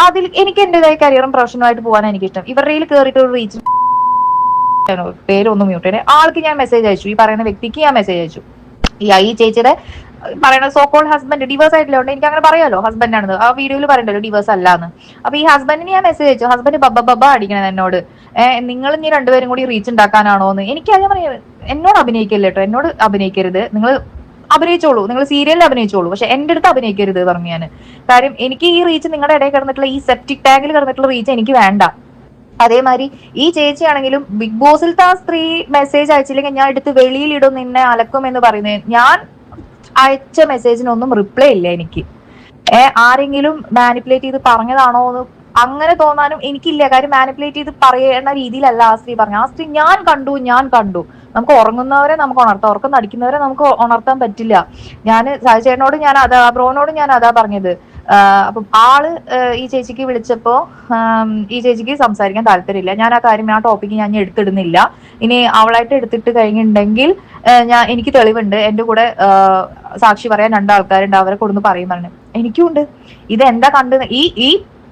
അതിൽ എനിക്ക് എന്റേതായ കരിയറും പ്രൊഫഷനുമായിട്ട് പോകാനാണ് എനിക്കിഷ്ടം. ഇവരുടെ കയറിയിട്ട് ഒരു റീച്ച്, പേരൊന്നും മ്യൂട്ട് ചെയ്യണേ, ആൾക്ക് ഞാൻ മെസ്സേജ് അയച്ചു, ഈ പറയുന്ന വ്യക്തിക്ക് ഞാൻ മെസ്സേജ് അയച്ചു. ഈ ചേച്ചിയുടെ പറയുന്ന സോക്കോൾ ഹസ്ബൻഡ് ഡിവേഴ്സ് ആയിട്ടില്ലോണ്ട് എനിക്ക് അങ്ങനെ പറയാലോ, ഹസ്ബൻഡ് ആണെന്ന് ആ വീഡിയോയിൽ പറയണ്ടല്ലോ ഡിവേഴ്സ് അല്ലാന്ന്. അപ്പൊ ഈ ഹസ്ബൻഡിന് ഞാൻ മെസ്സേജ് അയച്ചു, ഹസ്ബൻഡ് ബബ്ബ അടിക്കണത് എന്നോട്, നിങ്ങൾ ഇനി രണ്ടുപേരും കൂടി റീച്ച് ഉണ്ടാക്കാനാണോ എന്ന്. എനിക്ക് അത് പറയാം, എന്നോട് അഭിനയിക്കല്ലോ കേട്ടോ, എന്നോട് അഭിനയിക്കരുത്, നിങ്ങൾ അഭിനയിച്ചോളൂ, നിങ്ങൾ സീരിയലിൽ അഭിനയിച്ചോളൂ, പക്ഷെ എന്റെ അടുത്ത് അഭിനയിക്കരുത് പറഞ്ഞു ഞാൻ. കാര്യം എനിക്ക് ഈ റീച്ച് നിങ്ങളുടെ ഇടയിൽ കിടന്നിട്ടുള്ള ഈ സെപ്റ്റിക് ടാഗിൽ കിടന്നിട്ടുള്ള റീച്ച് എനിക്ക് വേണ്ട. അതേമാതിരി ഈ ചേച്ചിയാണെങ്കിലും ബിഗ് ബോസിലത്തെ ആ സ്ത്രീ മെസ്സേജ് അയച്ചില്ലെങ്കിൽ ഞാൻ എടുത്ത് വെളിയിലിടും, നിന്നെ അലക്കും എന്ന് പറയുന്നത്. ഞാൻ അയച്ച മെസ്സേജിനൊന്നും റിപ്ലൈ ഇല്ല എനിക്ക്. ആരെങ്കിലും മാനിപ്പുലേറ്റ് ചെയ്ത് പറഞ്ഞതാണോ എന്ന് അങ്ങനെ തോന്നാനും എനിക്കില്ല. കാര്യം മാനിപ്പുലേറ്റ് ചെയ്ത് പറയുന്ന രീതിയിലല്ല ആ സ്ത്രീ പറഞ്ഞു. ആ സ്ത്രീ ഞാൻ കണ്ടു. നമുക്ക് ഉറങ്ങുന്നവരെ നമുക്ക് ഉണർത്താം, ഉറക്കം നടിക്കുന്നവരെ നമുക്ക് ഉണർത്താൻ പറ്റില്ല. ഞാൻ സായി ചേട്ടനോട് ഞാൻ അതാ, ബ്രോനോട് ഞാൻ അതാ പറഞ്ഞത്. അപ്പം ആള് ഈ ചേച്ചിക്ക് വിളിച്ചപ്പോ ഈ ചേച്ചിക്ക് സംസാരിക്കാൻ താല്പര്യമില്ല. ഞാൻ ആ കാര്യം ആ ടോപ്പിക്ക് ഞാൻ എടുത്തിടുന്നില്ല. ഇനി അവളായിട്ട് എടുത്തിട്ട് കഴിഞ്ഞിട്ടുണ്ടെങ്കിൽ എനിക്ക് തെളിവുണ്ട്. എന്റെ കൂടെ സാക്ഷി പറയാൻ 2 ആൾക്കാരുണ്ട്, അവരെ കൊടുന്ന് പറയും പറഞ്ഞു. എനിക്കും ഉണ്ട്. ഇത് എന്താ കണ്ട് ഈ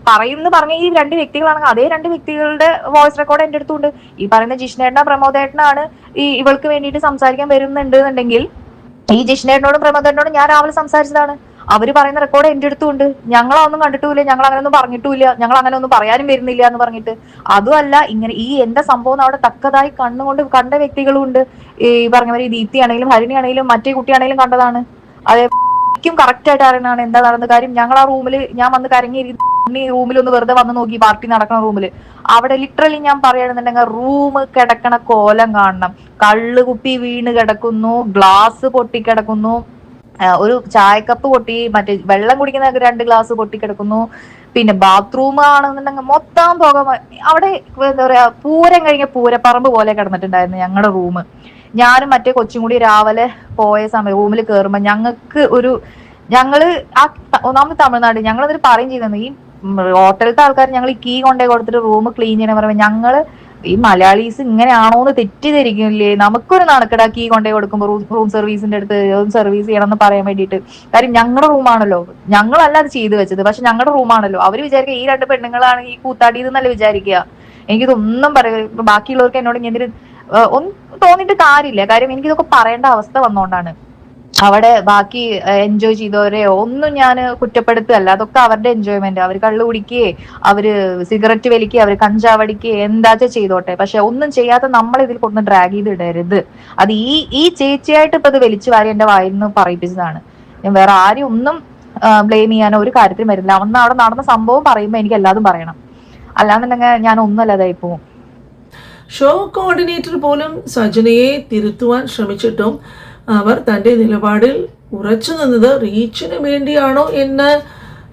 പറഞ്ഞ ഈ 2 വ്യക്തികളാണെങ്കിൽ അതേ 2 വ്യക്തികളുടെ വോയിസ് റെക്കോർഡ് എന്റെ അടുത്തുണ്ട്. ഈ പറയുന്ന ജിഷ്ണേട്ടനാ പ്രമോദേട്ടനാണ് ഇവൾക്ക് വേണ്ടിയിട്ട് സംസാരിക്കാൻ വരുന്നുണ്ട് എന്നുണ്ടെങ്കിൽ ഈ ജിഷ്ണേട്ടനോടും പ്രമോദേട്ടനോടും ഞാൻ രാവിലെ സംസാരിച്ചതാണ്. അവര് പറയുന്ന റെക്കോർഡ് എന്റെ അടുത്തുണ്ട്. ഞങ്ങളൊന്നും കണ്ടിട്ടില്ല, ഞങ്ങൾ അങ്ങനെ ഒന്നും പറഞ്ഞിട്ടില്ല, ഞങ്ങൾ അങ്ങനെ ഒന്നും പറയാനും വരുന്നില്ല എന്ന് പറഞ്ഞിട്ട്. അതുമല്ല, ഇങ്ങനെ ഈ എന്താ സംഭവം അവിടെ തക്കതായി കണ്ണുകൊണ്ട് കണ്ട വ്യക്തികളും ഉണ്ട്. ഈ പറഞ്ഞവര് ദീപ്തി ആണെങ്കിലും ഹരിണി ആണെങ്കിലും മറ്റേ കുട്ടിയാണെങ്കിലും കണ്ടതാണ്. അതേ കറക്റ്റ് ആയിട്ട് അറിയണതാണ് എന്താ നടന്ന കാര്യം. ഞങ്ങൾ ആ റൂമിൽ ഞാൻ വന്ന് കരങ്ങിയിരുന്ന് റൂമിൽ ഒന്ന് വെറുതെ വന്ന് നോക്കി, പാർട്ടി നടക്കുന്ന റൂമിൽ. അവിടെ ലിറ്ററലി ഞാൻ പറയുകയാണെന്നുണ്ടെങ്കിൽ റൂം കിടക്കണ കോലം കാണണം. കള്ള് കുപ്പി വീണ് കിടക്കുന്നു, ഗ്ലാസ് പൊട്ടിക്കിടക്കുന്നു, ഒരു ചായക്കപ്പ് പൊട്ടി, മറ്റേ വെള്ളം കുടിക്കുന്ന 2 ഗ്ലാസ് പൊട്ടിക്കിടക്കുന്നു. പിന്നെ ബാത്റൂം ആണെന്നുണ്ടെങ്കിൽ മൊത്തം പുക. അവിടെ എന്താ പറയാ, പൂരം കഴിഞ്ഞ പൂരപ്പറമ്പ് പോലെ കിടന്നിട്ടുണ്ടായിരുന്നു ഞങ്ങളുടെ റൂം. ഞാനും മറ്റേ കൊച്ചും കൂടി രാവിലെ പോയ സമയം റൂമിൽ കയറുമ്പോ ഞങ്ങള് ഒന്നാമത് തമിഴ്നാട്, ഞങ്ങളതിൽ പറയും ചെയ്തെന്ന് ഈ ഹോട്ടലത്തെ ആൾക്കാർ ഞങ്ങൾ ഈ കീ കൊണ്ടേ കൊടുത്തിട്ട് റൂം ക്ലീൻ ചെയ്യണ പറയുമ്പോൾ ഞങ്ങള് ഈ മലയാളീസ് ഇങ്ങനെയാണോന്ന് തെറ്റിദ്ധരിക്കില്ലേ. നമുക്കൊരു നടക്കടാ കീ കൊണ്ടേ കൊടുക്കുമ്പോൾ റൂം സർവീസിന്റെ അടുത്ത് സർവീസ് ചെയ്യണം എന്ന് പറയാൻ വേണ്ടിയിട്ട്. കാര്യം ഞങ്ങളുടെ റൂമാണല്ലോ, ഞങ്ങളല്ല അത് ചെയ്തു വെച്ചത്, പക്ഷെ ഞങ്ങളുടെ റൂമാണല്ലോ. അവര് വിചാരിക്കുക ഈ 2 പെണ്ണുങ്ങളാണ് ഈ കൂത്താടിയെന്നല്ല വിചാരിക്കുക. എനിക്കിതൊന്നും പറയുക, ബാക്കിയുള്ളവർക്ക് എന്നോട് ഇങ്ങനെ ഒന്നും തോന്നിയിട്ട് കാര്യമില്ല. കാര്യം എനിക്കിതൊക്കെ പറയേണ്ട അവസ്ഥ വന്നോണ്ടാണ്. അവിടെ ബാക്കി എൻജോയ് ചെയ്തവരെയോ ഒന്നും ഞാൻ കുറ്റപ്പെടുത്തുകയല്ല. അതൊക്കെ അവരുടെ എൻജോയ്മെന്റ്. അവർ കള്ളു കുടിക്കുകയെ, അവര് സിഗരറ്റ് വലിക്കുക, അവര് കഞ്ചാവടിക്കുകയെ എന്താച്ചാ ചെയ്തോട്ടെ. പക്ഷെ ഒന്നും ചെയ്യാത്ത നമ്മൾ ഇതിൽ കൊണ്ട് ഡ്രാഗ് ചെയ്ത് ഇടരുത്. അത് ഈ ചേച്ചിയായിട്ട് ഇപ്പൊ ഇത് വലിച്ചു വാരി എന്റെ വായിൽ നിന്ന് പറയിപ്പിച്ചതാണ്. ഞാൻ വേറെ ആരും ഒന്നും ബ്ലെയിം ചെയ്യാനോ ഒരു കാര്യത്തിലും വരില്ല. അന്ന് അവിടെ നടന്ന സംഭവം പറയുമ്പോൾ എനിക്ക് എല്ലാതും പറയണം, അല്ലാന്നുണ്ടെങ്കിൽ ഞാൻ ഒന്നുമല്ലാതായി പോവും. ഷോ കോർഡിനേറ്റർ പോലും സജനയെ തിരുത്തുവാൻ ശ്രമിച്ചിട്ടും അവർ തൻ്റെ നിലപാടിൽ ഉറച്ചു നിന്നത് റീച്ചിന് വേണ്ടിയാണോ എന്ന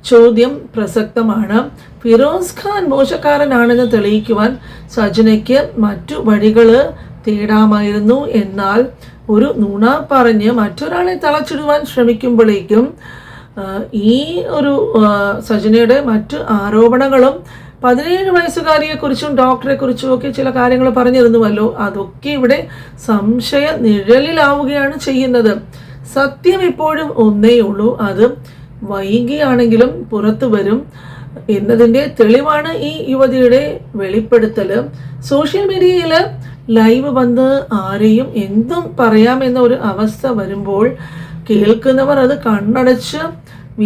ചോദ്യം പ്രസക്തമാണ്. ഫിറോസ് ഖാൻ മോശക്കാരനാണെന്ന് തെളിയിക്കുവാൻ സജനയ്ക്ക് മറ്റു വഴികൾ തേടാമായിരുന്നു. എന്നാൽ ഒരു നുണ പറഞ്ഞ് മറ്റൊരാളെ തളച്ചിടുവാൻ ശ്രമിക്കുമ്പോഴേക്കും ഈ ഒരു സജനയുടെ മറ്റു ആരോപണങ്ങളും 17 വയസ്സുകാരിയെക്കുറിച്ചും ഡോക്ടറെ കുറിച്ചും ഒക്കെ ചില കാര്യങ്ങൾ പറഞ്ഞിരുന്നുവല്ലോ, അതൊക്കെ ഇവിടെ സംശയ നിഴലിലാവുകയാണ് ചെയ്യുന്നത്. സത്യം എപ്പോഴും ഒന്നേ ഉള്ളൂ, അത് വൈകിയാണെങ്കിലും പുറത്തു വരും എന്നതിൻ്റെ തെളിവാണ് ഈ യുവതിയുടെ വെളിപ്പെടുത്തൽ. സോഷ്യൽ മീഡിയയിൽ ലൈവ് വന്ന് ആരെയും എന്തും പറയാമെന്ന ഒരു അവസ്ഥ വരുമ്പോൾ കേൾക്കുന്നവർ അത് കണ്ണടച്ച്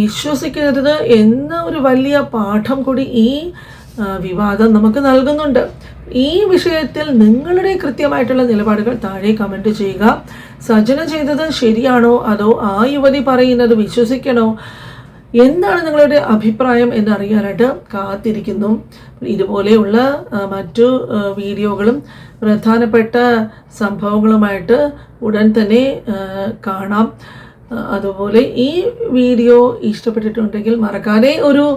വിശ്വസിക്കരുത് എന്ന ഒരു വലിയ പാഠം കൂടി ഈ വിവാദം നമുക്ക് നൽകുന്നുണ്ട്. ഈ വിഷയത്തിൽ നിങ്ങളുടെ കൃത്യമായിട്ടുള്ള നിലപാടുകൾ താഴെ കമൻറ്റ് ചെയ്യുക. സജന ചെയ്തത് ശരിയാണോ അതോ ആ യുവതി പറയുന്നത് വിശ്വസിക്കണോ? എന്താണ് നിങ്ങളുടെ അഭിപ്രായം എന്നറിയാനായിട്ട് കാത്തിരിക്കുന്നു. ഇതുപോലെയുള്ള മറ്റു വീഡിയോകളും പ്രധാനപ്പെട്ട സംഭവങ്ങളുമായിട്ട് ഉടൻ തന്നെ കാണാം. അതുപോലെ ഈ വീഡിയോ ഇഷ്ടപ്പെട്ടിട്ടുണ്ടെങ്കിൽ മറക്കാതെ ഒരു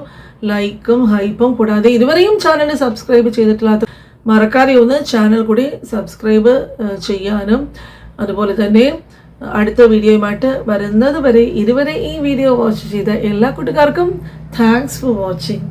ലൈക്കും ഹൈപ്പും, കൂടാതെ ഇതുവരെയും ചാനൽ സബ്സ്ക്രൈബ് ചെയ്തിട്ടില്ലാത്ത മറക്കാതെ ഒന്ന് ചാനൽ കൂടി സബ്സ്ക്രൈബ് ചെയ്യാനും, അതുപോലെ തന്നെ അടുത്ത വീഡിയോയുമായിട്ട് വരുന്നത് വരെ ഇതുവരെ ഈ വീഡിയോ വാച്ച് ചെയ്ത എല്ലാ കൂട്ടുകാർക്കും താങ്ക്സ് ഫോർ വാച്ചിങ്.